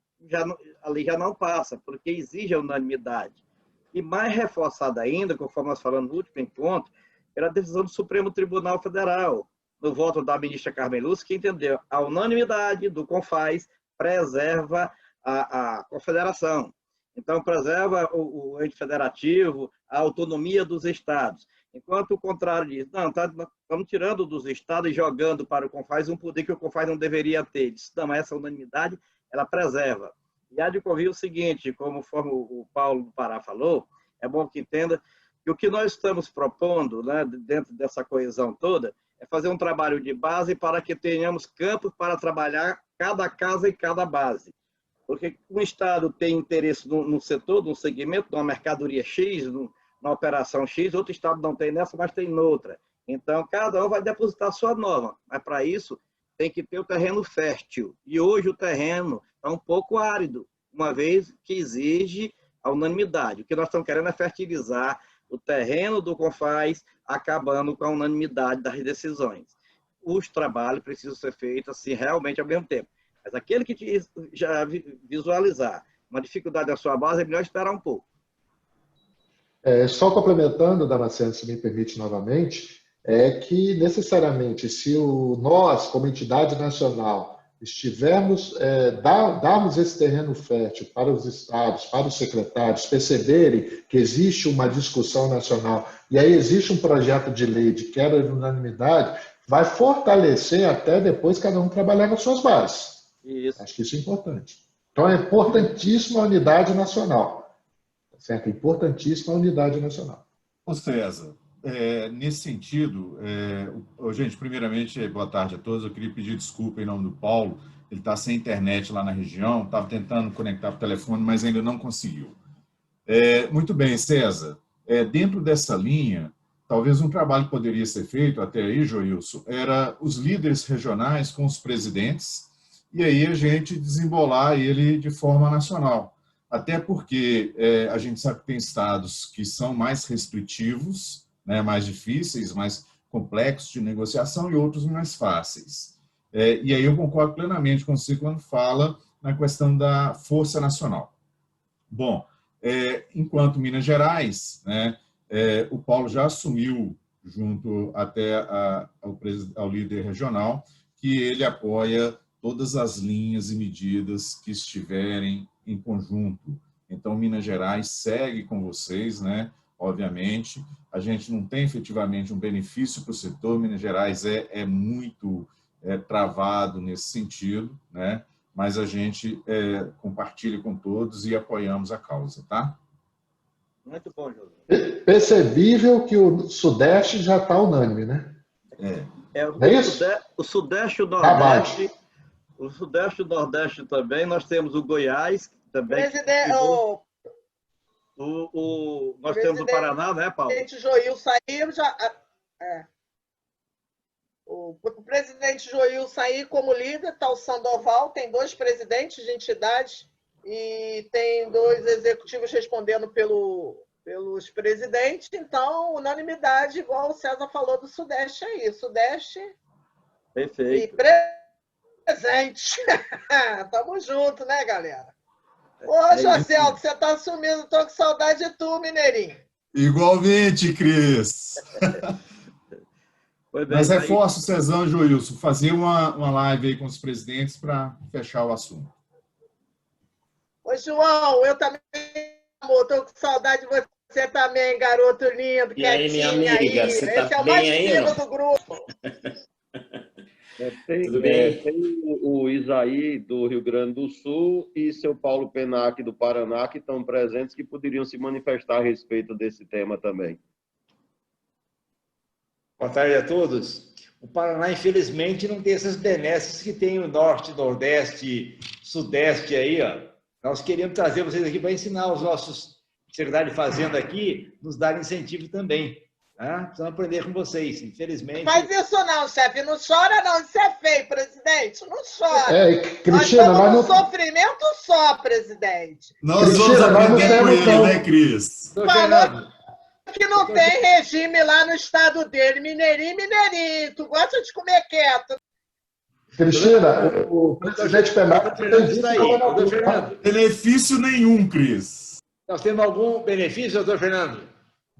A: ali já não passa, porque exige a unanimidade. E mais reforçada ainda, conforme nós falamos no último encontro, era a decisão do Supremo Tribunal Federal, no voto da ministra Carmen Lúcia, que entendeu a unanimidade do Confaz preserva a confederação. Então, preserva o ente federativo, a autonomia dos estados. Enquanto o contrário diz, não, estamos tirando dos estados e jogando para o Confaz um poder que o Confaz não deveria ter. Diz, não, essa unanimidade, ela preserva. E há de ocorrer o seguinte, conforme o Paulo do Pará falou, é bom que entenda que o que nós estamos propondo, né, dentro dessa coesão toda, é fazer um trabalho de base para que tenhamos campos para trabalhar cada casa e cada base. Porque o Estado tem interesse no setor, num segmento, numa mercadoria X, numa operação X, outro Estado não tem nessa, mas tem noutra. Então, cada um vai depositar a sua norma. Mas, para isso, tem que ter o terreno fértil. E hoje o terreno está um pouco árido, uma vez que exige a unanimidade. O que nós estamos querendo é fertilizar o terreno do CONFAZ, acabando com a unanimidade das decisões. Os trabalhos precisam ser feitos assim, realmente ao mesmo tempo. Mas aquele que já visualizar uma dificuldade da sua base, é melhor esperar um pouco.
J: Só complementando, Damasceno, se me permite novamente, é que necessariamente, se nós, como entidade nacional, estivermos, darmos esse terreno fértil para os estados, para os secretários, perceberem que existe uma discussão nacional e aí existe um projeto de lei de quebra de unanimidade, vai fortalecer até depois cada um trabalhar nas suas bases.
A: Isso.
J: Acho que isso é importante. Então, é importantíssima a unidade nacional. Certo? É importantíssima a unidade nacional.
L: Ô César, nesse sentido, gente, primeiramente, boa tarde a todos. Eu queria pedir desculpa em nome do Paulo. Ele está sem internet lá na região, estava tentando conectar para o telefone, mas ainda não conseguiu. Muito bem, César. Dentro dessa linha, talvez um trabalho que poderia ser feito, até aí, Joilson, era os líderes regionais com os presidentes, e aí a gente desembolar ele de forma nacional. Até porque a gente sabe que tem estados que são mais restritivos, né, mais difíceis, mais complexos de negociação, e outros mais fáceis. E aí eu concordo plenamente com você quando fala na questão da força nacional. Bom, enquanto Minas Gerais, né, o Paulo já assumiu, junto até ao líder regional, que ele apoia todas as linhas e medidas que estiverem em conjunto. Então, Minas Gerais segue com vocês, né? Obviamente, a gente não tem efetivamente um benefício para o setor. Minas Gerais é muito travado nesse sentido, né? Mas a gente compartilha com todos e apoiamos a causa, tá?
A: Muito bom, José.
J: Percebível que o Sudeste já está unânime, né?
A: Não é isso? O Sudeste e o Nordeste. O Sudeste e o Nordeste também. Nós temos o Goiás também. Nós temos o Paraná, né, Paulo?
G: O presidente Joil saiu já. O presidente Joil saiu como líder, está o Sandoval, tem 2 presidentes de entidades e tem 2 executivos respondendo pelos presidentes. Então, unanimidade, igual o César falou do Sudeste aí. Sudeste.
A: Perfeito.
G: E presente. Tamo junto, né, galera? Ô, Joseldo, você tá sumindo. Tô com saudade de tu, Mineirinho.
L: Igualmente, Cris. Mas reforço, Cezão e Joilson, fazer uma live aí com os presidentes para fechar o assunto.
G: Ô, João, eu também, amor, tô com saudade de você também, garoto lindo.
M: E aí, minha amiga,
G: aí.
M: você
G: Esse
M: tá
G: é o
M: bem
G: mais
M: aí,
G: fino
M: não?
G: do grupo.
M: Tudo bem?
H: Tem o Isaí, do Rio Grande do Sul, e seu Paulo Penac, do Paraná, que estão presentes, que poderiam se manifestar a respeito desse tema também.
N: Boa tarde a todos. O Paraná, infelizmente, não tem essas benesses que tem o Norte, Nordeste, Sudeste aí, ó. Nós queremos trazer vocês aqui para ensinar os nossos secretários de Fazenda aqui, nos dar incentivo também. Tá? Precisamos aprender com vocês, infelizmente.
G: Faz isso não, chefe. Não chora, não. Isso é feio, presidente. Não chora.
J: Cristina,
G: nós estamos
J: num
G: sofrimento só, presidente.
L: Nós vamos aprender com ele, né, Cris?
G: Falou que não tem regime lá no estado dele. Mineirinho. Tu gosta de comer quieto.
J: Cristina, o presidente Penac
L: benefício nenhum, Cris.
N: Nós temos algum benefício, doutor Fernando?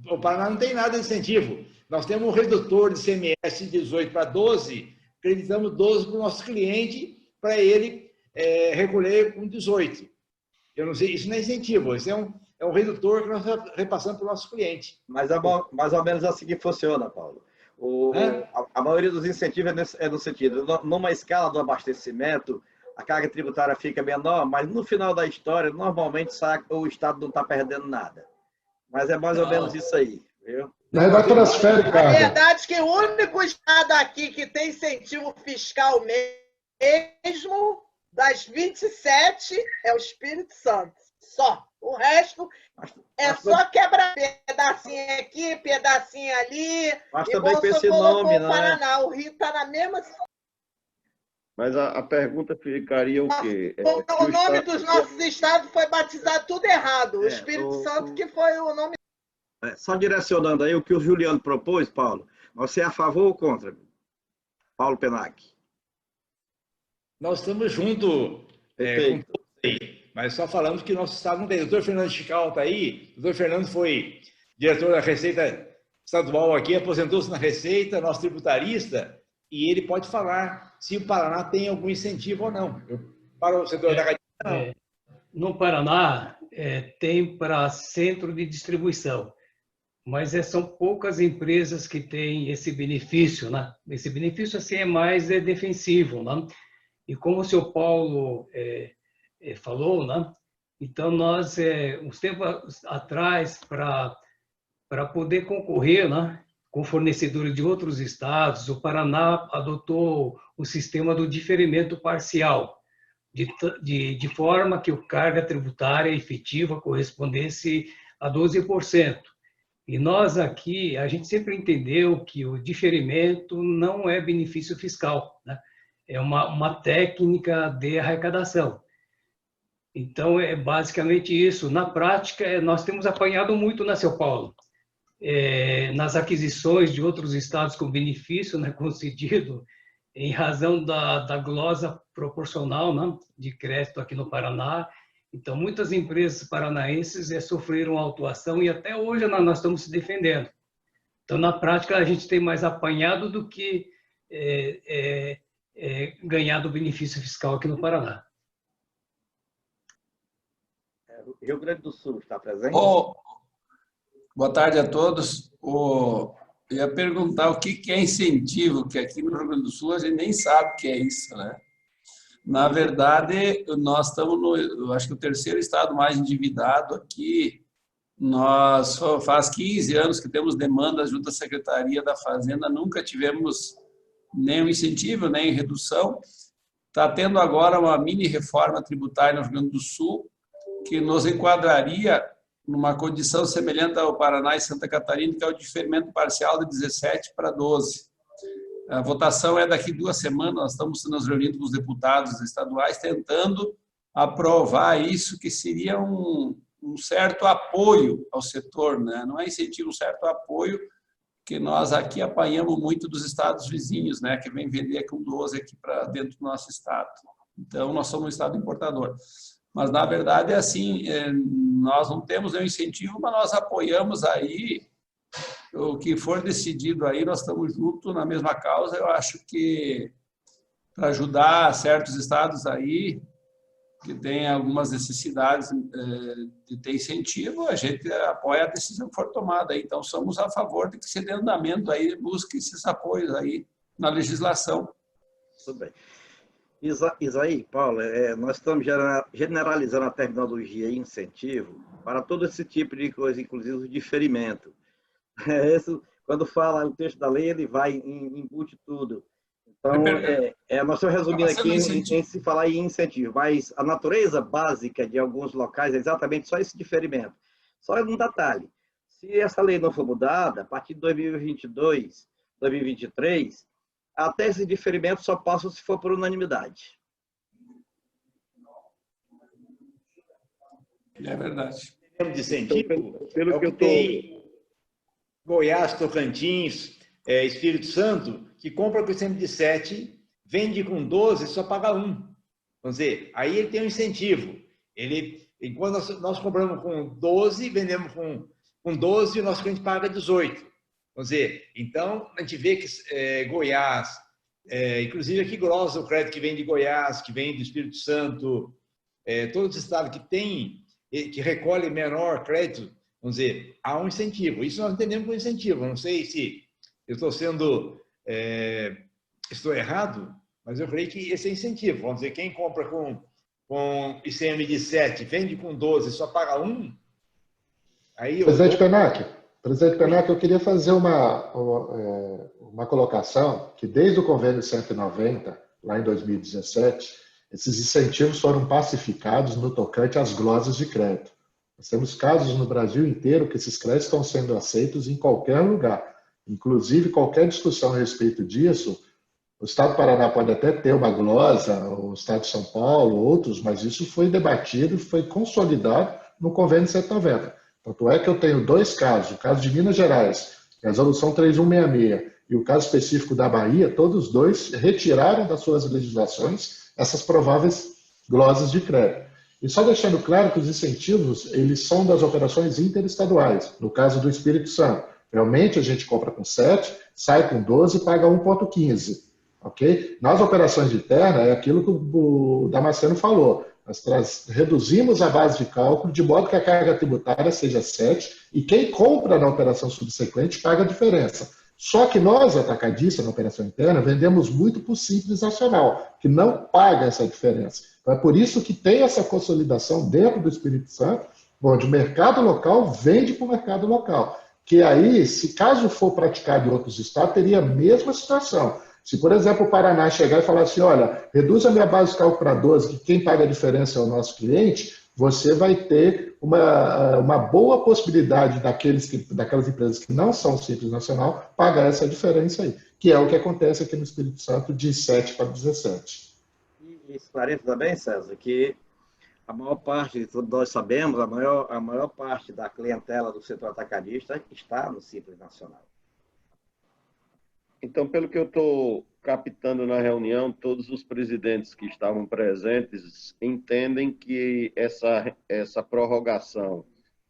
N: O Paraná não tem nada de incentivo. Nós temos um redutor de CMS de 18 para 12, acreditamos 12 para o nosso cliente, para ele recolher com 18. Eu não sei, isso não é incentivo, isso é um redutor que nós repassamos para o nosso cliente.
A: Mas é mais ou menos assim que funciona, Paulo. A maioria dos incentivos é no sentido, numa escala do abastecimento, a carga tributária fica menor, mas no final da história, normalmente o Estado não está perdendo nada. Mas é mais ou menos isso aí, viu?
J: Vai transfere, cara.
G: A verdade é que o único estado aqui que tem incentivo fiscal mesmo Das 27 é o Espírito Santo. Só. O resto é só quebrar pedacinho aqui, pedacinho ali.
A: Mas
G: E
A: também com
G: você
A: esse
G: colocou
A: nome,
G: o
A: né?
G: Paraná. O Rio está na mesma situação.
H: Mas a pergunta ficaria o quê?
G: O nome dos nossos estados foi batizado tudo errado. O Espírito Santo que foi o nome.
A: Só direcionando aí o que o Juliano propôs, Paulo. Você é a favor ou contra? Paulo Penac.
N: Nós estamos juntos com todos aí, mas só falamos que nosso estado não tem. O doutor Fernando Chical está aí. O doutor Fernando foi diretor da Receita Estadual aqui, aposentou-se na Receita, nosso tributarista, e ele pode falar se o Paraná tem algum incentivo ou não. Para o setor da academia, não.
M: No Paraná, tem para centro de distribuição, mas são poucas empresas que têm esse benefício, né? Esse benefício assim é mais defensivo, né? E como o senhor Paulo falou, né? Então nós uns tempos atrás para poder concorrer, né, com fornecedores de outros estados, o Paraná adotou o sistema do diferimento parcial, de forma que a carga tributária efetiva correspondesse a 12%. E nós aqui, a gente sempre entendeu que o diferimento não é benefício fiscal, né? É uma técnica de arrecadação. Então, é basicamente isso. Na prática, nós temos apanhado muito, né, seu Paulo? Nas aquisições de outros estados com benefício, né, concedido em razão da glosa proporcional, né, de crédito aqui no Paraná. Então, muitas empresas paranaenses sofreram autuação e até hoje nós estamos se defendendo. Então, na prática, a gente tem mais apanhado do que ganhado benefício fiscal aqui no Paraná.
A: O Rio Grande do Sul está presente?
O: Boa tarde a todos. Eu ia perguntar o que é incentivo, que aqui no Rio Grande do Sul a gente nem sabe o que é isso, né? Na verdade, nós estamos eu acho que o terceiro estado mais endividado aqui. Nós faz 15 anos que temos demanda junto à Secretaria da Fazenda, nunca tivemos nenhum incentivo, nem redução. Está tendo agora uma mini reforma tributária no Rio Grande do Sul, que nos enquadraria numa condição semelhante ao Paraná e Santa Catarina, que é o diferimento parcial de 17 para 12. A votação é daqui 2 semanas, nós estamos nos reunindo com os deputados estaduais, tentando aprovar isso, que seria um certo apoio ao setor, né? Não é incentivo, um certo apoio, que nós aqui apanhamos muito dos estados vizinhos, né? Que vem vender com 12 aqui para dentro do nosso estado. Então, nós somos um estado importador. Mas, na verdade, é assim, nós não temos nenhum incentivo, mas nós apoiamos aí o que for decidido aí, nós estamos juntos na mesma causa. Eu acho que para ajudar certos estados aí, que têm algumas necessidades de ter incentivo, a gente apoia a decisão que for tomada aí. Então, somos a favor de que se dê andamento aí, busque esses apoios aí na legislação.
A: Tudo bem. Isaí, Paulo, nós estamos generalizando a terminologia e incentivo para todo esse tipo de coisa, inclusive o diferimento. Quando fala o texto da lei, ele vai embute tudo. Então, nós estamos resumindo aqui em se falar em incentivo, mas a natureza básica de alguns locais é exatamente só esse diferimento. Só um detalhe, se essa lei não for mudada, a partir de 2022, 2023, até esse diferimento só passa se for por unanimidade.
O: É verdade.
N: De incentivo, pelo que eu tenho, Goiás, Tocantins, Espírito Santo, que compra com ICM de 7, vende com 12, só paga 1. Vamos dizer, aí ele tem um incentivo. Enquanto nós compramos com 12, vendemos com 12 e o nosso cliente paga 18. Vamos dizer, então, a gente vê que Goiás, inclusive aqui glosa o crédito que vem de Goiás, que vem do Espírito Santo, todos os estados que recolhem menor crédito, vamos dizer, há um incentivo. Isso nós entendemos como incentivo. Não sei se eu estou errado, mas eu creio que esse é incentivo. Vamos dizer, quem compra com ICM de 7, vende com 12, só paga 1. Aí
J: Presidente Penac, eu queria fazer uma colocação que desde o convênio 190, lá em 2017, Esses incentivos foram pacificados no tocante às glosas de crédito. Nós temos casos no Brasil inteiro que esses créditos estão sendo aceitos em qualquer lugar. Inclusive, qualquer discussão a respeito disso, o Estado do Paraná pode até ter uma glosa, o Estado de São Paulo, outros, mas isso foi debatido e foi consolidado no Convênio 190. Tanto é que eu tenho dois casos, o caso de Minas Gerais, Resolução 3166, e o caso específico da Bahia, todos os dois retiraram das suas legislações essas prováveis glosas de crédito. E só deixando claro que os incentivos, eles são das operações interestaduais. No caso do Espírito Santo, realmente a gente compra com 7, sai com 12 e paga 1,15. Ok? Nas operações de terra, é aquilo que o Damasceno falou. Nós reduzimos a base de cálculo de modo que a carga tributária seja 7 e quem compra na operação subsequente paga a diferença. Só que nós, atacadistas, na operação interna, vendemos muito para o Simples Nacional, que não paga essa diferença. Então, é por isso que tem essa consolidação dentro do Espírito Santo, onde o mercado local vende para o mercado local. Que aí, se caso for praticado em outros estados, teria a mesma situação. Se, por exemplo, o Paraná chegar e falar assim, olha, reduz a minha base de cálculo para 12, que quem paga a diferença é o nosso cliente, você vai ter uma boa possibilidade daquelas empresas que não são Simples Nacional pagar essa diferença aí, que é o que acontece aqui no Espírito Santo de 7 para 17.
A: E esclarece também, César, que a maior parte, nós sabemos, a maior parte da clientela do setor atacadista está no Simples Nacional.
H: Então, pelo que eu estou captando na reunião, todos os presidentes que estavam presentes entendem que essa prorrogação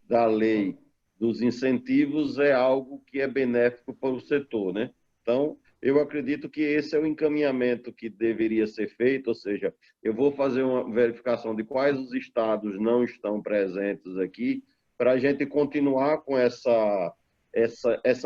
H: da lei dos incentivos é algo que é benéfico para o setor, né? Então, eu acredito que esse é o encaminhamento que deveria ser feito, ou seja, eu vou fazer uma verificação de quais os estados não estão presentes aqui, para a gente continuar com essa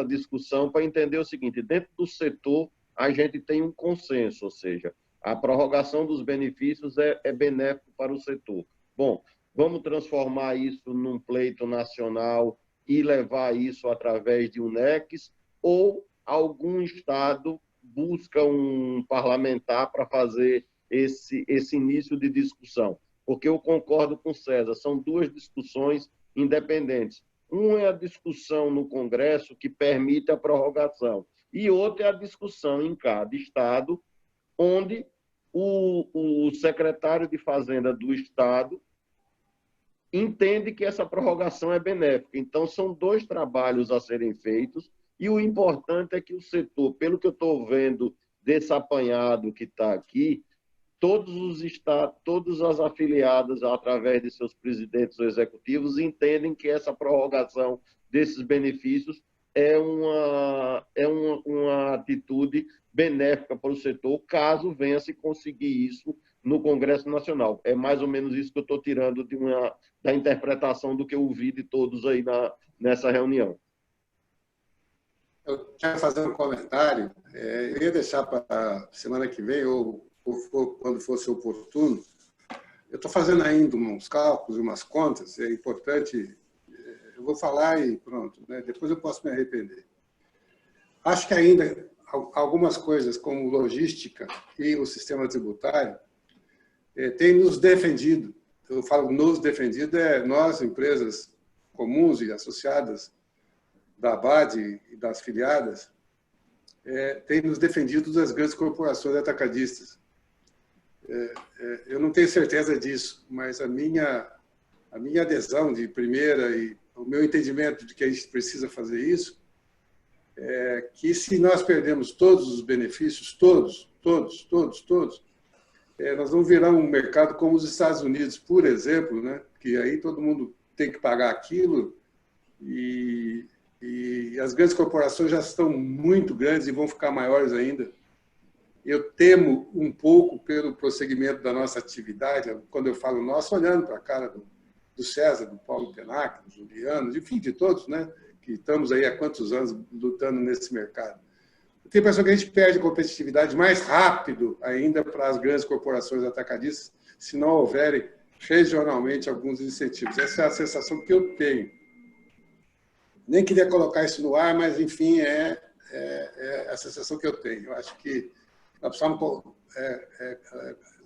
H: discussão para entender o seguinte, dentro do setor a gente tem um consenso, ou seja, a prorrogação dos benefícios é benéfico para o setor. Bom, vamos transformar isso num pleito nacional e levar isso através de um NEX, ou algum estado busca um parlamentar para fazer esse início de discussão. Porque eu concordo com o César, são duas discussões independentes. Uma é a discussão no Congresso que permite a prorrogação e outra é a discussão em cada estado, onde o secretário de Fazenda do estado entende que essa prorrogação é benéfica. Então, são dois trabalhos a serem feitos e o importante é que o setor, pelo que eu estou vendo desse apanhado que está aqui, todos os estados, todas as afiliadas, através de seus presidentes ou executivos, entendem que essa prorrogação desses benefícios é uma atitude benéfica para o setor, caso venha se conseguir isso no Congresso Nacional. É mais ou menos isso que eu estou tirando da interpretação do que eu ouvi de todos aí nessa reunião.
B: Eu quero fazer um comentário. Eu ia deixar para a semana que vem, ou quando fosse oportuno. Eu estou fazendo ainda uns cálculos, umas contas, é importante. Eu vou falar e pronto, né? Depois eu posso me arrepender. Acho que ainda algumas coisas, como logística e o sistema tributário, têm nos defendido. Eu falo nos defendido, nós, empresas comuns e associadas da ABAD e das filiadas, tem nos defendido das grandes corporações atacadistas. Eu não tenho certeza disso, mas a minha adesão de primeira e o meu entendimento de que a gente precisa fazer isso é que se nós perdemos todos os benefícios, todos, nós vamos virar um mercado como os Estados Unidos, por exemplo, né? Que aí todo mundo tem que pagar aquilo e as grandes corporações já estão muito grandes e vão ficar maiores ainda. Eu temo um pouco pelo prosseguimento da nossa atividade, quando eu falo nosso, olhando para a cara do César, do Paulo Penac, do Juliano, enfim, de todos, né, que estamos aí há quantos anos lutando nesse mercado. Eu tenho a impressão que a gente perde competitividade mais rápido ainda para as grandes corporações atacadistas, se não houverem regionalmente alguns incentivos. Essa é a sensação que eu tenho. Nem queria colocar isso no ar, mas, enfim, é a sensação que eu tenho. Eu acho que nós precisamos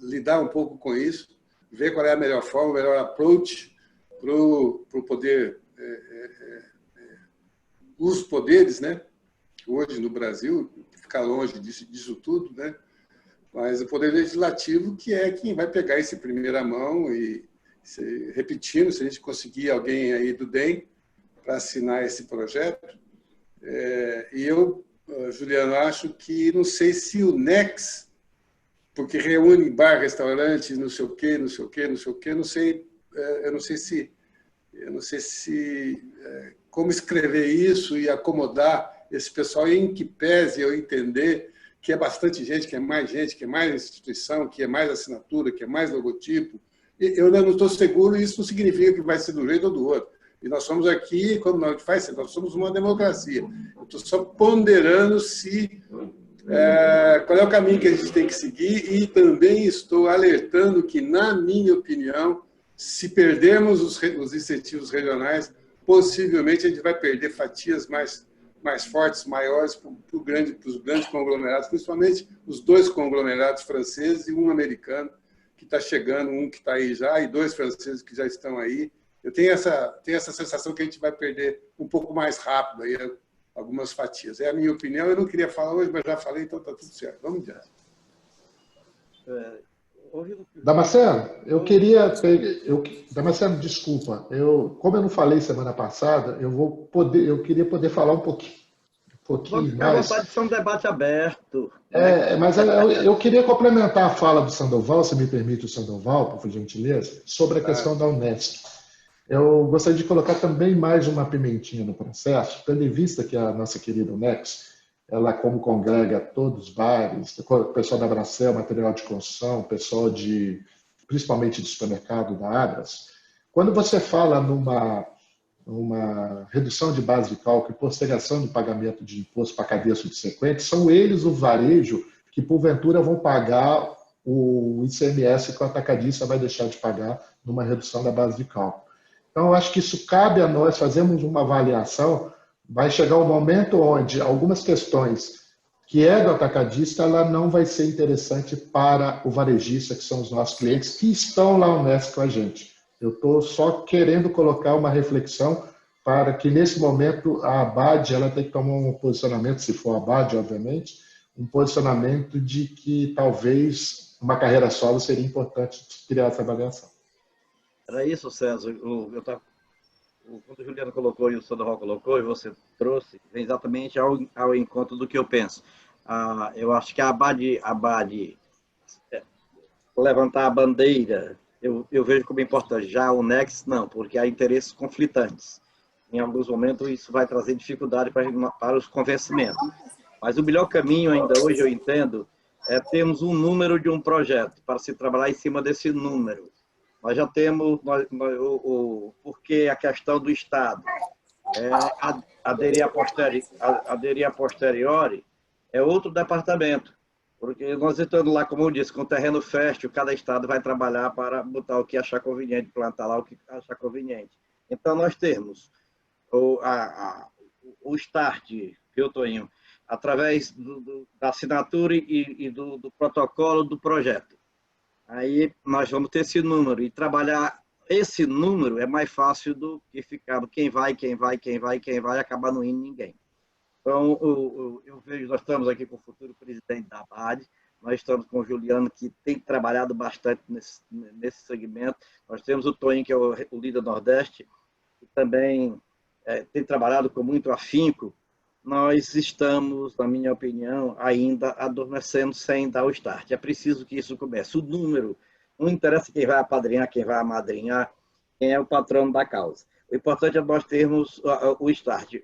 B: lidar um pouco com isso, ver qual é a melhor forma, o melhor approach para o poder, os poderes, né? Hoje no Brasil, ficar longe disso tudo, né? Mas o poder legislativo, que é quem vai pegar esse primeira mão e, repetindo, se a gente conseguir alguém aí do DEM para assinar esse projeto. E eu, Juliano, acho que, não sei se o NEX, porque reúne bar, restaurante, não sei o quê, não sei o quê, não sei o quê, eu não sei se como escrever isso e acomodar esse pessoal, em que pese eu entender que é bastante gente, que é mais instituição, que é mais assinatura, que é mais logotipo. Eu ainda não estou seguro, e isso não significa que vai ser do jeito ou do outro. E nós somos aqui, como a gente faz, nós somos uma democracia. Eu estou só ponderando qual é o caminho que a gente tem que seguir, e também estou alertando que, na minha opinião, se perdermos os incentivos regionais, possivelmente a gente vai perder fatias mais fortes, maiores para os grandes conglomerados, principalmente os 2 conglomerados franceses e um americano que está chegando, um que está aí já, e 2 franceses que já estão aí. Eu tenho essa sensação que a gente vai perder um pouco mais rápido aí algumas fatias. É a minha opinião, eu não queria falar hoje, mas já falei, então está tudo certo. Vamos adiante.
J: Damasceno, Damasceno, desculpa. Como eu não falei semana passada, eu queria poder falar um pouquinho
A: Vamos ficar
J: mais.
A: à vontade de ser um debate aberto.
J: Mas eu queria complementar a fala do Sandoval, se me permite o Sandoval, por gentileza, sobre a questão da Unesco. Eu gostaria de colocar também mais uma pimentinha no processo, tendo em vista que a nossa querida Unesco, ela como congrega todos os bares, o pessoal da Bracel, material de construção, pessoal principalmente de supermercado da Abras. Quando você fala numa redução de base de cálculo e postergação do pagamento de imposto para cadeia subsequente, são eles, o varejo, que porventura vão pagar o ICMS que o atacadista vai deixar de pagar numa redução da base de cálculo. Então, eu acho que isso cabe a nós fazermos uma avaliação. Vai chegar um momento onde algumas questões que é do atacadista, ela não vai ser interessante para o varejista, que são os nossos clientes, que estão lá honestos com a gente. Eu estou só querendo colocar uma reflexão para que, nesse momento, a ABAD ela tem que tomar um posicionamento, se for a ABAD, obviamente, um posicionamento de que talvez uma carreira solo seria importante criar essa avaliação.
A: Era isso, César. Quando o Juliano colocou e o Sandoval colocou, e você trouxe, vem exatamente ao encontro do que eu penso. Eu acho que a ABAD levantar a bandeira, eu vejo como importante. Já o NEX, não, porque há interesses conflitantes. Em alguns momentos, isso vai trazer dificuldade para os convencimentos. Mas o melhor caminho ainda hoje, eu entendo, é termos um número de um projeto, para se trabalhar em cima desse número. Nós já temos, porque a questão do Estado aderir a posteriori é outro departamento, porque nós estamos lá, como eu disse, com terreno fértil, cada Estado vai trabalhar para botar o que achar conveniente, plantar lá o que achar conveniente. Então, nós temos o start, viu, Toinho, através da assinatura e do protocolo do projeto. Aí nós vamos ter esse número, e trabalhar esse número é mais fácil do que ficar quem vai, acabar não indo ninguém. Então, eu vejo, nós estamos aqui com o futuro presidente da ABAD, nós estamos com o Juliano, que tem trabalhado bastante nesse segmento, nós temos o Toinho, que é o líder Nordeste, que também tem trabalhado com muito afinco. Nós estamos, na minha opinião, ainda adormecendo sem dar o start. É preciso que isso comece. O número, não interessa quem vai apadrinhar, quem vai amadrinhar, quem é o patrono da causa. O importante é nós termos o start.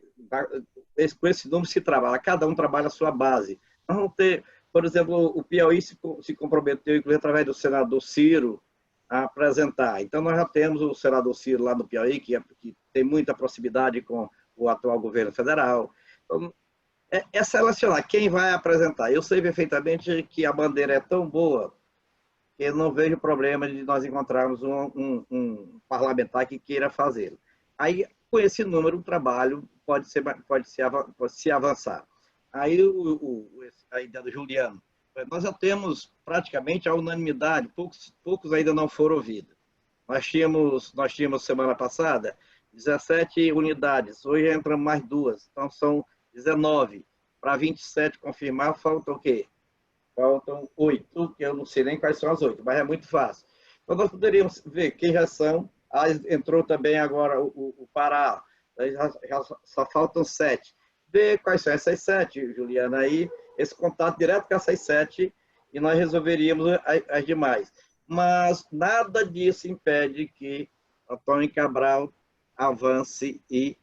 A: Com esse número se trabalha, cada um trabalha a sua base. Nós vamos ter, por exemplo, o Piauí se comprometeu, inclusive através do senador Ciro, a apresentar. Então, nós já temos o senador Ciro lá no Piauí, que tem muita proximidade com o atual governo federal. Então, é selecionar quem vai apresentar. Eu sei perfeitamente que a bandeira é tão boa que eu não vejo problema de nós encontrarmos um parlamentar que queira fazê-lo. Aí, com esse número, o trabalho pode se avançar. Aí, a ideia do Juliano, Nós já temos praticamente a unanimidade, poucos ainda não foram ouvidos. Nós tínhamos semana passada 17 unidades, hoje entram mais 2, então são 19. Para 27 confirmar, faltam o quê? Faltam 8, que eu não sei nem quais são as 8, mas é muito fácil. Então nós poderíamos ver quem já são. Entrou também agora o Pará, já só faltam 7. Ver quais são essas 7, Juliana, aí, esse contato direto com essas 7, e nós resolveríamos as demais. Mas nada disso impede que Antônio Cabral avance e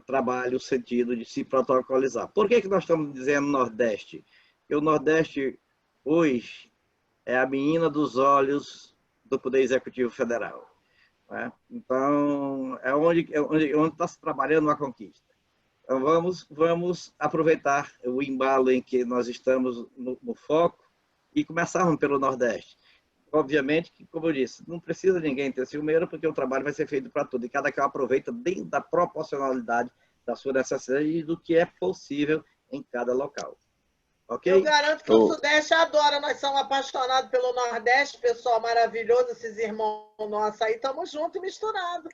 A: trabalhe o sentido de se protocolizar. Por que nós estamos dizendo Nordeste? Porque o Nordeste, hoje, é a menina dos olhos do Poder Executivo Federal. Né? Então, é onde está se trabalhando uma conquista. Então, vamos aproveitar o embalo em que nós estamos no foco e começarmos pelo Nordeste. Obviamente que, como eu disse, não precisa ninguém ter ciúmeiro, porque o trabalho vai ser feito para tudo. E cada qual aproveita dentro da proporcionalidade da sua necessidade e do que é possível em cada local. Ok?
G: Eu garanto que o Sudeste adora. Nós somos apaixonados pelo Nordeste, pessoal maravilhoso, esses irmãos nossos aí. Estamos juntos e misturados.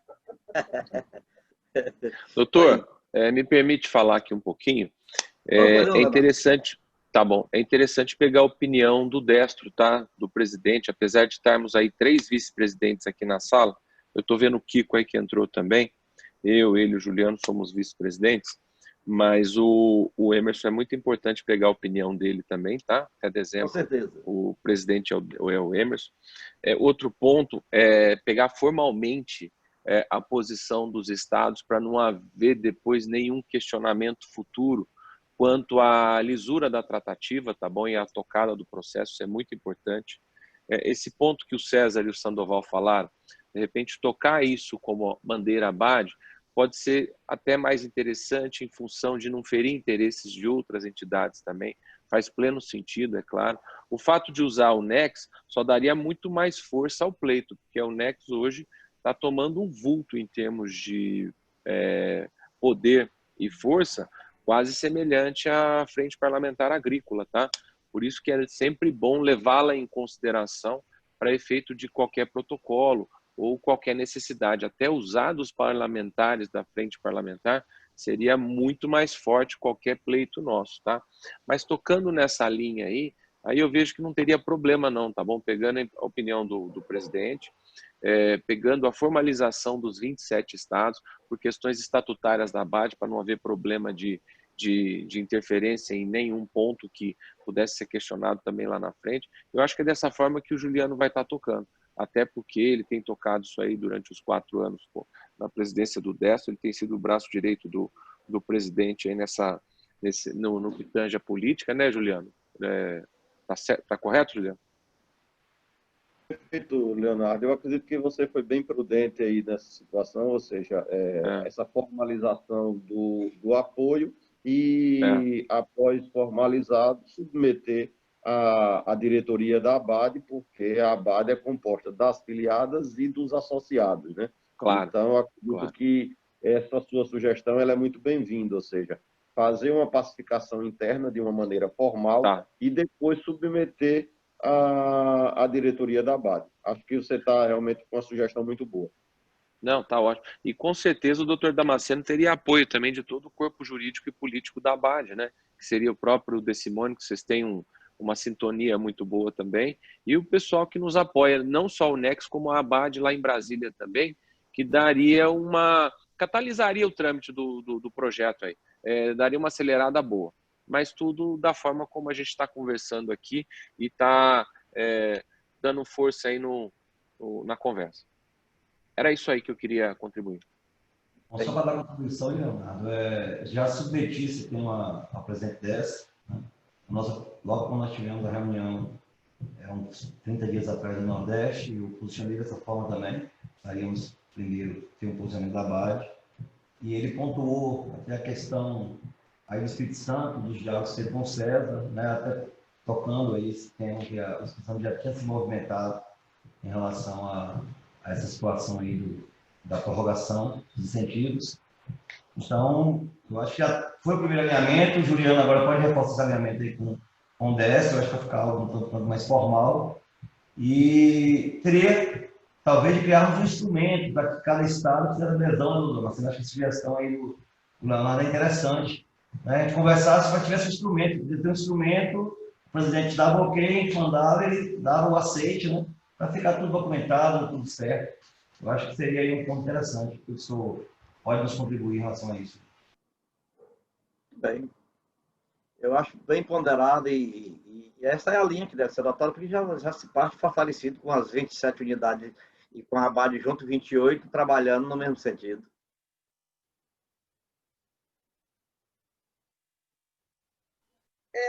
P: Doutor, me permite falar aqui um pouquinho? É interessante... Tá bom. É interessante pegar a opinião do Destro, tá? Do presidente. Apesar de estarmos aí 3 vice-presidentes aqui na sala, eu estou vendo o Kiko aí que entrou também. Ele e o Juliano somos vice-presidentes, mas o Emerson é muito importante pegar a opinião dele também, tá? Até dezembro.
A: Com certeza.
P: O presidente é o Emerson. Outro ponto é pegar formalmente a posição dos estados para não haver depois nenhum questionamento futuro quanto à lisura da tratativa, tá bom? E a tocada do processo, isso é muito importante. Esse ponto que o César e o Sandoval falaram, de repente tocar isso como bandeira Abad, pode ser até mais interessante em função de não ferir interesses de outras entidades também. Faz pleno sentido, é claro. O fato de usar o NEX só daria muito mais força ao pleito, porque o NEX hoje está tomando um vulto em termos de poder e força, quase semelhante à Frente Parlamentar Agrícola, tá? Por isso que é sempre bom levá-la em consideração para efeito de qualquer protocolo ou qualquer necessidade. Até usar dos parlamentares da Frente Parlamentar seria muito mais forte qualquer pleito nosso, tá? Mas tocando nessa linha aí eu vejo que não teria problema não, tá bom? Pegando a opinião do presidente, pegando a formalização dos 27 estados, por questões estatutárias da ABAD, para não haver problema de interferência em nenhum ponto que pudesse ser questionado também lá na frente. Eu acho que é dessa forma que o Juliano vai estar tocando, até porque ele tem tocado isso aí durante os 4 anos na presidência do Destro, ele tem sido o braço direito do presidente aí no que tange a política, né, Juliano? Tá correto, Juliano?
H: Perfeito, Leonardo. Eu acredito que você foi bem prudente aí nessa situação, ou seja, essa formalização do apoio e, após formalizado, submeter a diretoria da ABAD, porque a ABAD é composta das filiadas e dos associados, né?
P: Claro.
H: Então, acredito que essa sua sugestão ela é muito bem-vinda, ou seja, fazer uma pacificação interna de uma maneira formal e depois submeter a diretoria da ABAD. Acho que você está realmente com uma sugestão muito boa.
P: Não, tá ótimo. E com certeza o doutor Damasceno teria apoio também de todo o corpo jurídico e político da ABAD, né? Que seria o próprio Decimônio, que vocês têm uma sintonia muito boa também. E o pessoal que nos apoia, não só o NEX, como a ABAD lá em Brasília também, que catalisaria o trâmite do projeto aí. Daria uma acelerada boa. Mas tudo da forma como a gente está conversando aqui e está dando força aí na conversa. Era isso aí que eu queria contribuir.
E: Só para dar contribuição, Leonardo, já submeti esse tema ao presidente dessa. Né? Logo quando nós tivemos a reunião, uns 30 dias atrás no Nordeste, eu posicionei dessa forma também. Estaríamos primeiro ter um posicionamento da ABAD. E ele pontuou até a questão aí do Espírito Santo, dos diálogos que teve com o César, né? Até tocando aí esse tema que o Espírito Santo já tinha se movimentado em relação a essa situação aí da prorrogação dos incentivos. Então, eu acho que já foi o primeiro alinhamento. O Juliano agora pode reforçar esse alinhamento aí com com o DS, eu acho que vai ficar algo um tanto mais formal. E teria, talvez, de criarmos um instrumento para que cada estado fizesse adesão, né, Damasceno? Acho que essa sugestão aí do Leonardo é interessante. Né? A gente conversasse para tivesse um instrumento, podia ter um instrumento, o presidente dava ok, a gente mandava, ele dava o aceite, né? Para ficar tudo documentado, tudo certo. Eu acho que seria aí um ponto interessante, que o senhor pode nos contribuir em relação a isso.
A: Bem, eu acho bem ponderado e essa é a linha que deve ser adotada, porque já se parte fortalecido com as 27 unidades e com a ABAD junto 28, trabalhando no mesmo sentido.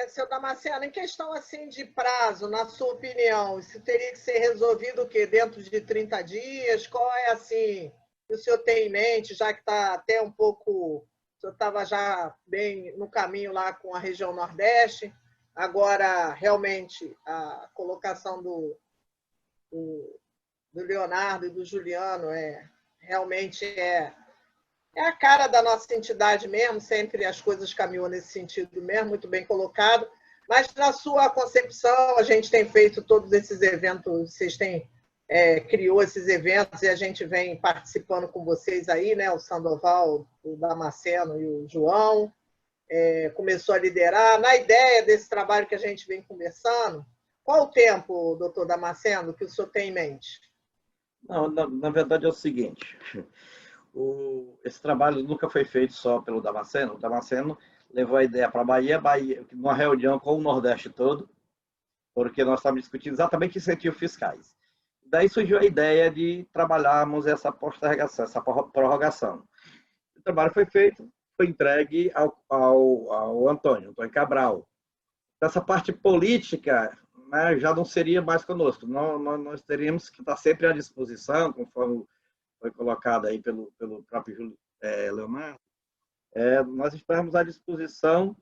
G: Seu Damasceno, em questão assim de prazo, na sua opinião, isso teria que ser resolvido o quê? Dentro de 30 dias? Qual é assim que o senhor tem em mente, já que está até um pouco, o senhor estava já bem no caminho lá com a região Nordeste, agora realmente a colocação do Leonardo e do Juliano realmente é a cara da nossa entidade mesmo, sempre as coisas caminham nesse sentido mesmo, muito bem colocado. Mas, na sua concepção, a gente tem feito todos esses eventos, vocês têm criou esses eventos e a gente vem participando com vocês aí, né? O Sandoval, o Damasceno e o João, começou a liderar. Na ideia desse trabalho que a gente vem conversando, qual o tempo, doutor Damasceno, que o senhor tem em mente?
A: Não, na verdade é o seguinte... Esse trabalho nunca foi feito só pelo Damasceno. O Damasceno levou a ideia para a Bahia, numa reunião com o Nordeste todo, porque nós estávamos discutindo exatamente incentivos fiscais. Daí surgiu a ideia de trabalharmos essa postergação, essa prorrogação. O trabalho foi feito, foi entregue ao Antônio Cabral. Essa parte política, né, já não seria mais conosco. Nós teríamos que estar sempre à disposição, conforme foi colocado aí pelo próprio Leonardo, nós estamos à disposição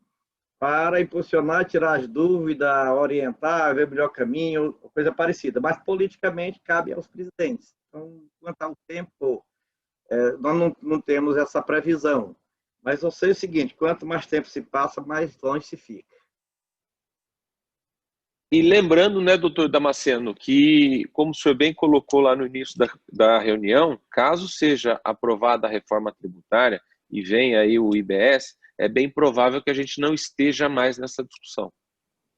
A: para impulsionar, tirar as dúvidas, orientar, ver o melhor caminho, coisa parecida. Mas, politicamente, cabe aos presidentes. Então, quanto ao tempo, nós não temos essa previsão. Mas eu sei o seguinte, quanto mais tempo se passa, mais longe se fica.
P: E lembrando, né, doutor Damasceno, que, como o senhor bem colocou lá no início da reunião, caso seja aprovada a reforma tributária e venha aí o IBS, é bem provável que a gente não esteja mais nessa discussão.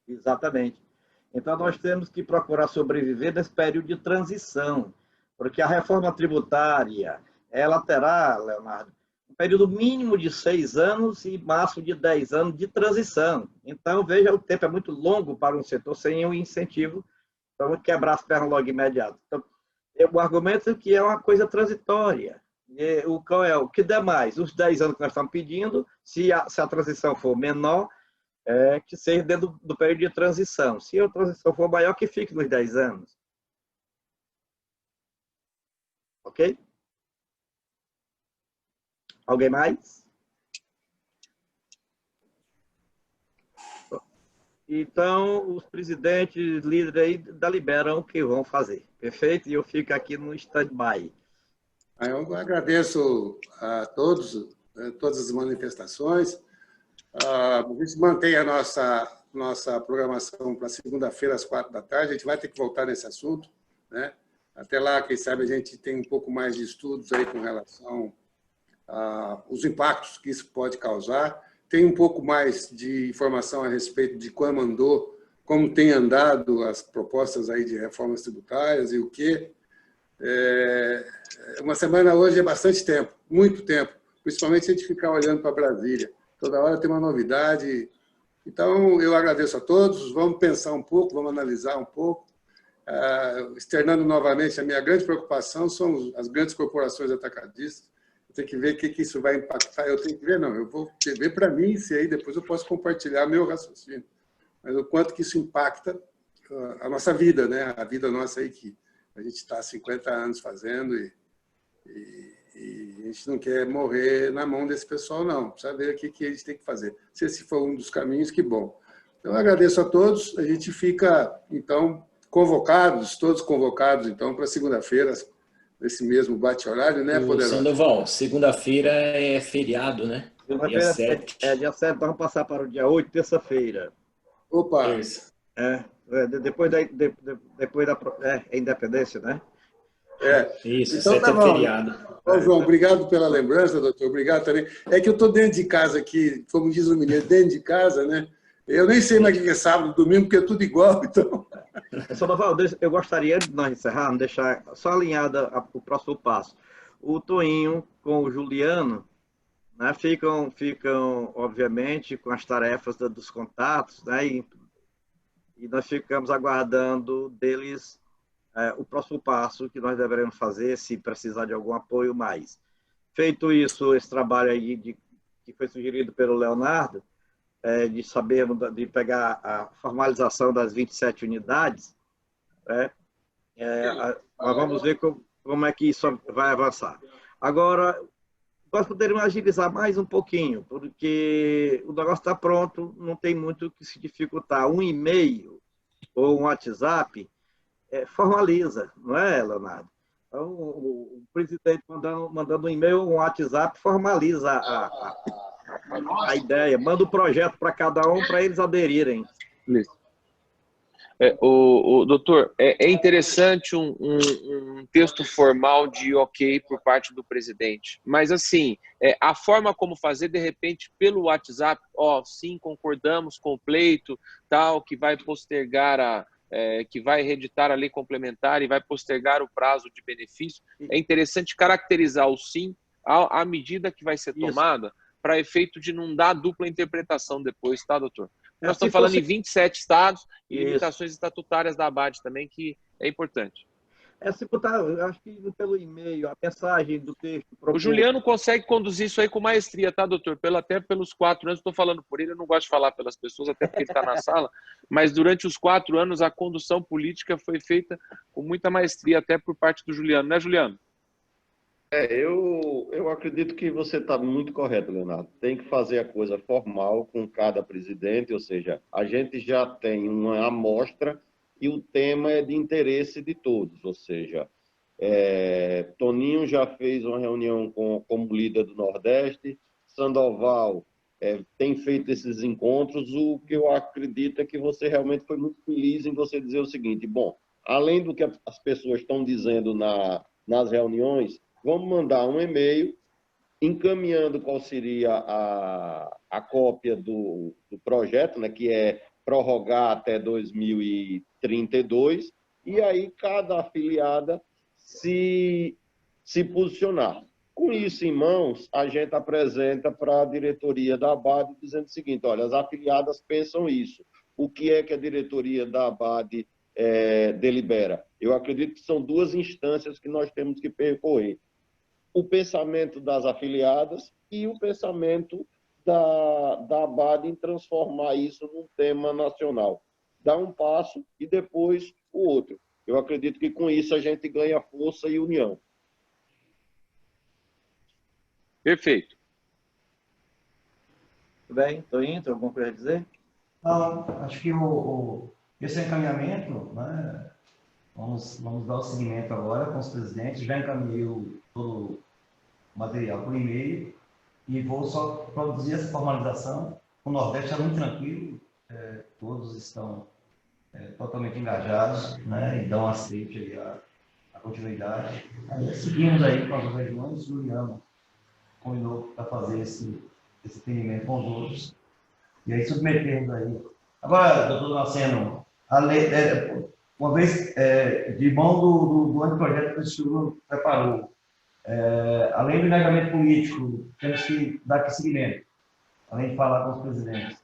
A: Exatamente. Então, nós temos que procurar sobreviver nesse período de transição, porque a reforma tributária, ela terá, Leonardo, um período mínimo de 6 anos e máximo de 10 anos de transição. Então, veja, o tempo é muito longo para um setor sem um incentivo, então quebrar as pernas logo imediato. Então, o argumento é que é uma coisa transitória. O que der mais? Os 10 anos que nós estamos pedindo, se a transição for menor, que seja dentro do período de transição. Se a transição for maior, que fique nos 10 anos. Ok? Alguém mais? Então, os presidentes, líderes aí, deliberam o que vão fazer. Perfeito? E eu fico aqui no stand-by.
B: Eu agradeço a todos, todas as manifestações. A gente mantém a nossa programação para segunda-feira, às 16h. A gente vai ter que voltar nesse assunto, né? Até lá, quem sabe, a gente tem um pouco mais de estudos aí com relação os impactos que isso pode causar. Tem um pouco mais de informação a respeito de como andou, como tem andado as propostas aí de reformas tributárias e o quê. Uma semana hoje é bastante tempo, muito tempo, principalmente se a gente ficar olhando para Brasília. Toda hora tem uma novidade. Então, eu agradeço a todos, vamos pensar um pouco, vamos analisar um pouco. Externando novamente, a minha grande preocupação são as grandes corporações atacadistas. Tem que ver o que isso vai impactar. Eu tenho que ver, não, eu vou ver para mim, se aí depois eu posso compartilhar meu raciocínio. Mas o quanto que isso impacta a nossa vida, né? A vida nossa aí que a gente está há 50 anos fazendo e a gente não quer morrer na mão desse pessoal, não. Precisa ver o que a gente tem que fazer. Se esse for um dos caminhos, que bom. Então, eu agradeço a todos. A gente fica, então, todos convocados, então, para segunda-feira, nesse mesmo bate-horário, né, Poderoso?
Q: Sandoval, segunda-feira é feriado, né?
A: Segunda-feira dia 7. Dia 7, vamos passar para o dia 8, terça-feira.
B: Opa!
K: Isso.
A: Depois da independência, né?
K: Isso,
B: Então tá bom. Ô, João, obrigado pela lembrança, doutor. Obrigado também. É que eu estou dentro de casa aqui, como diz o menino, dentro de casa, né? Eu nem sei mais o que é sábado, domingo, porque é tudo igual, então...
A: Só, eu gostaria, antes de nós encerrarmos, deixar só alinhada o próximo passo. O Toinho com o Juliano, né, ficam, obviamente, com as tarefas dos contatos, né, e nós ficamos aguardando deles o próximo passo que nós deveremos fazer, se precisar de algum apoio mais. Feito isso, esse trabalho aí que foi sugerido pelo Leonardo, de sabermos, de pegar a formalização das 27 unidades, nós vamos ver como é que isso vai avançar. Agora, nós poderíamos agilizar mais um pouquinho, porque o negócio está pronto, não tem muito o que se dificultar. Um e-mail ou um WhatsApp formaliza, não é, Leonardo? Então, o presidente mandando um e-mail ou um WhatsApp formaliza a ideia, manda o projeto para cada um para eles aderirem.
P: Doutor, é interessante um texto formal de ok por parte do presidente, mas assim, a forma como fazer, de repente, pelo WhatsApp, sim, concordamos com o pleito, tal, que vai postergar que vai reeditar a lei complementar e vai postergar o prazo de benefício, é interessante caracterizar o sim à medida que vai ser tomada, para efeito de não dar dupla interpretação depois, tá, doutor? Nós estamos falando em 27 estados e limitações estatutárias da ABAD também, que é importante.
A: Se botar, eu acho que pelo e-mail, a mensagem do texto...
P: O Juliano consegue conduzir isso aí com maestria, tá, doutor? Até pelos 4 anos, estou falando por ele, eu não gosto de falar pelas pessoas, até porque ele está na sala, mas durante os 4 anos a condução política foi feita com muita maestria, até por parte do Juliano, né, Juliano?
H: Eu acredito que você está muito correto, Leonardo. Tem que fazer a coisa formal com cada presidente, ou seja, a gente já tem uma amostra e o tema é de interesse de todos, ou seja, Toninho já fez uma reunião como líder do Nordeste, Sandoval tem feito esses encontros, o que eu acredito é que você realmente foi muito feliz em você dizer o seguinte, bom, além do que as pessoas estão dizendo nas reuniões, vamos mandar um e-mail encaminhando qual seria a cópia do projeto, né, que é prorrogar até 2032, e aí cada afiliada se posicionar. Com isso em mãos, a gente apresenta para a diretoria da ABAD dizendo o seguinte, olha, as afiliadas pensam isso. O que é que a diretoria da ABAD delibera? Eu acredito que são 2 instâncias que nós temos que percorrer. O pensamento das afiliadas e o pensamento da ABAD em transformar isso num tema nacional. Dar um passo e depois o outro. Eu acredito que com isso a gente ganha força e união.
P: Perfeito.
A: Tudo bem? Toinho, tem alguma coisa a dizer?
E: Não, acho que esse encaminhamento, né, vamos dar o seguimento agora com os presidentes, já encaminhei todo o material por e-mail e vou só produzir essa formalização. O Nordeste é muito tranquilo, todos estão totalmente engajados, né, e dão aceite aí à continuidade. Aí seguimos aí com as regiões, Juliano combinou para fazer esse entendimento com os outros. E aí submetemos aí. Agora, doutor Damasceno, a lei, uma vez de mão do anteprojeto que o senhor preparou, além do engajamento político, temos que dar aqui seguimento, além de falar com os presidentes.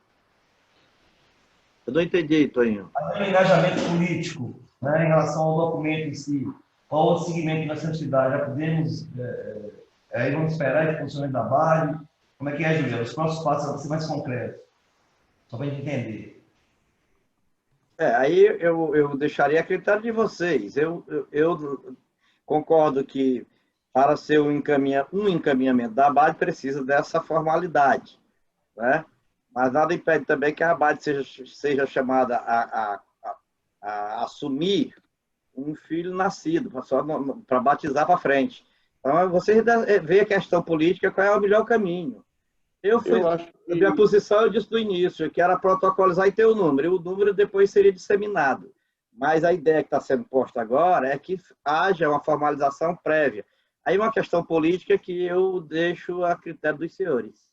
A: Eu não entendi, Toinho.
E: Além do engajamento político, né, em relação ao documento em si, qual o segmento que nós temos que dar? Já podemos, aí vamos esperar o funcionamento da BAD. Como é que é, Juliano? Os próximos passos vão ser mais concretos, só para a gente entender.
A: Aí eu deixaria a critério de vocês. Eu concordo que para ser um encaminhamento da ABAD precisa dessa formalidade, né? Mas nada impede também que a ABAD seja chamada a assumir um filho nascido, para batizar para frente. Então, vocês veem a questão política, qual é o melhor caminho. A minha posição, eu disse do início, que era protocolizar e ter o número. E o número depois seria disseminado. Mas a ideia que está sendo posta agora é que haja uma formalização prévia. Aí uma questão política que eu deixo a critério dos senhores.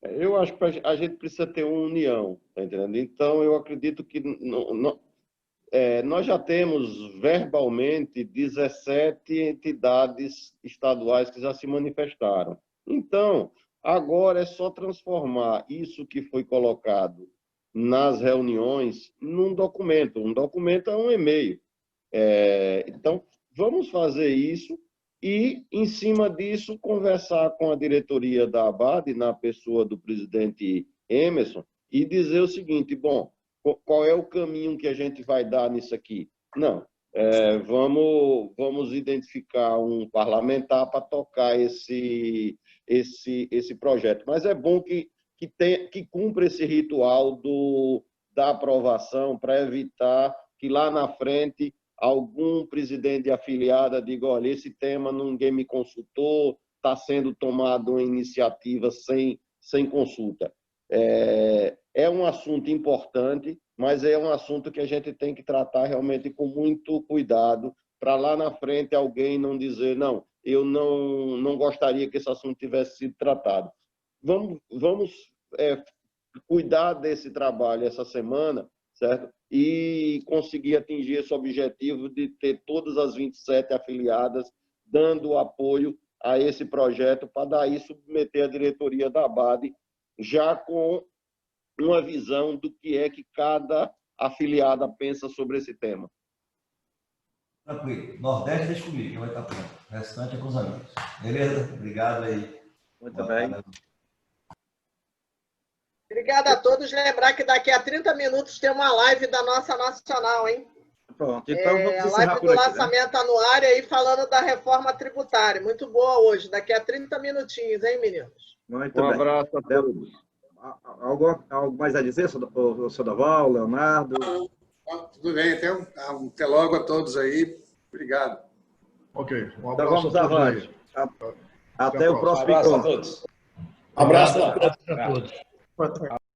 H: Eu acho que a gente precisa ter uma união, tá entendendo? Então, eu acredito que nós já temos verbalmente 17 entidades estaduais que já se manifestaram. Então, agora é só transformar isso que foi colocado nas reuniões num documento. Um documento é um e-mail. Então, vamos fazer isso e, em cima disso, conversar com a diretoria da ABAD, na pessoa do presidente Emerson, e dizer o seguinte: bom, qual é o caminho que a gente vai dar nisso aqui? Não, vamos identificar um parlamentar para tocar esse projeto. Mas é bom que cumpra esse ritual da aprovação para evitar que lá na frente algum presidente de afiliada diga: olha, esse tema ninguém me consultou, está sendo tomado uma iniciativa sem consulta. É um assunto importante, mas é um assunto que a gente tem que tratar realmente com muito cuidado, para lá na frente alguém não dizer: não, eu não gostaria que esse assunto tivesse sido tratado. Vamos cuidar desse trabalho essa semana, certo? E conseguir atingir esse objetivo de ter todas as 27 afiliadas dando apoio a esse projeto, para daí submeter a diretoria da ABAD já com uma visão do que é que cada afiliada pensa sobre esse tema.
E: Tranquilo. Nordeste deixa comigo, que vai estar pronto. O restante é com os amigos. Beleza? Obrigado aí.
A: Muito bem.
G: Obrigada a todos. Lembrar que daqui a 30 minutos tem uma live da nossa nacional, hein?
A: Pronto, então vamos encerrar
G: live
A: por
G: do
A: aqui,
G: lançamento anuário aí, falando da reforma tributária. Muito boa hoje, daqui a 30 minutinhos, hein, meninos?
A: Muito
H: Um
A: bem.
H: abraço a todos.
A: Algo mais a dizer, o Sodoval, Leonardo?
B: Tudo bem, até logo a todos aí. Obrigado.
F: Ok, um
A: Então
F: abraço
A: vamos
F: a todos
A: avante.
F: aí.
A: Até o próximo
N: Um abraço a
A: encontro.
N: todos.
I: Abraço
M: a todos.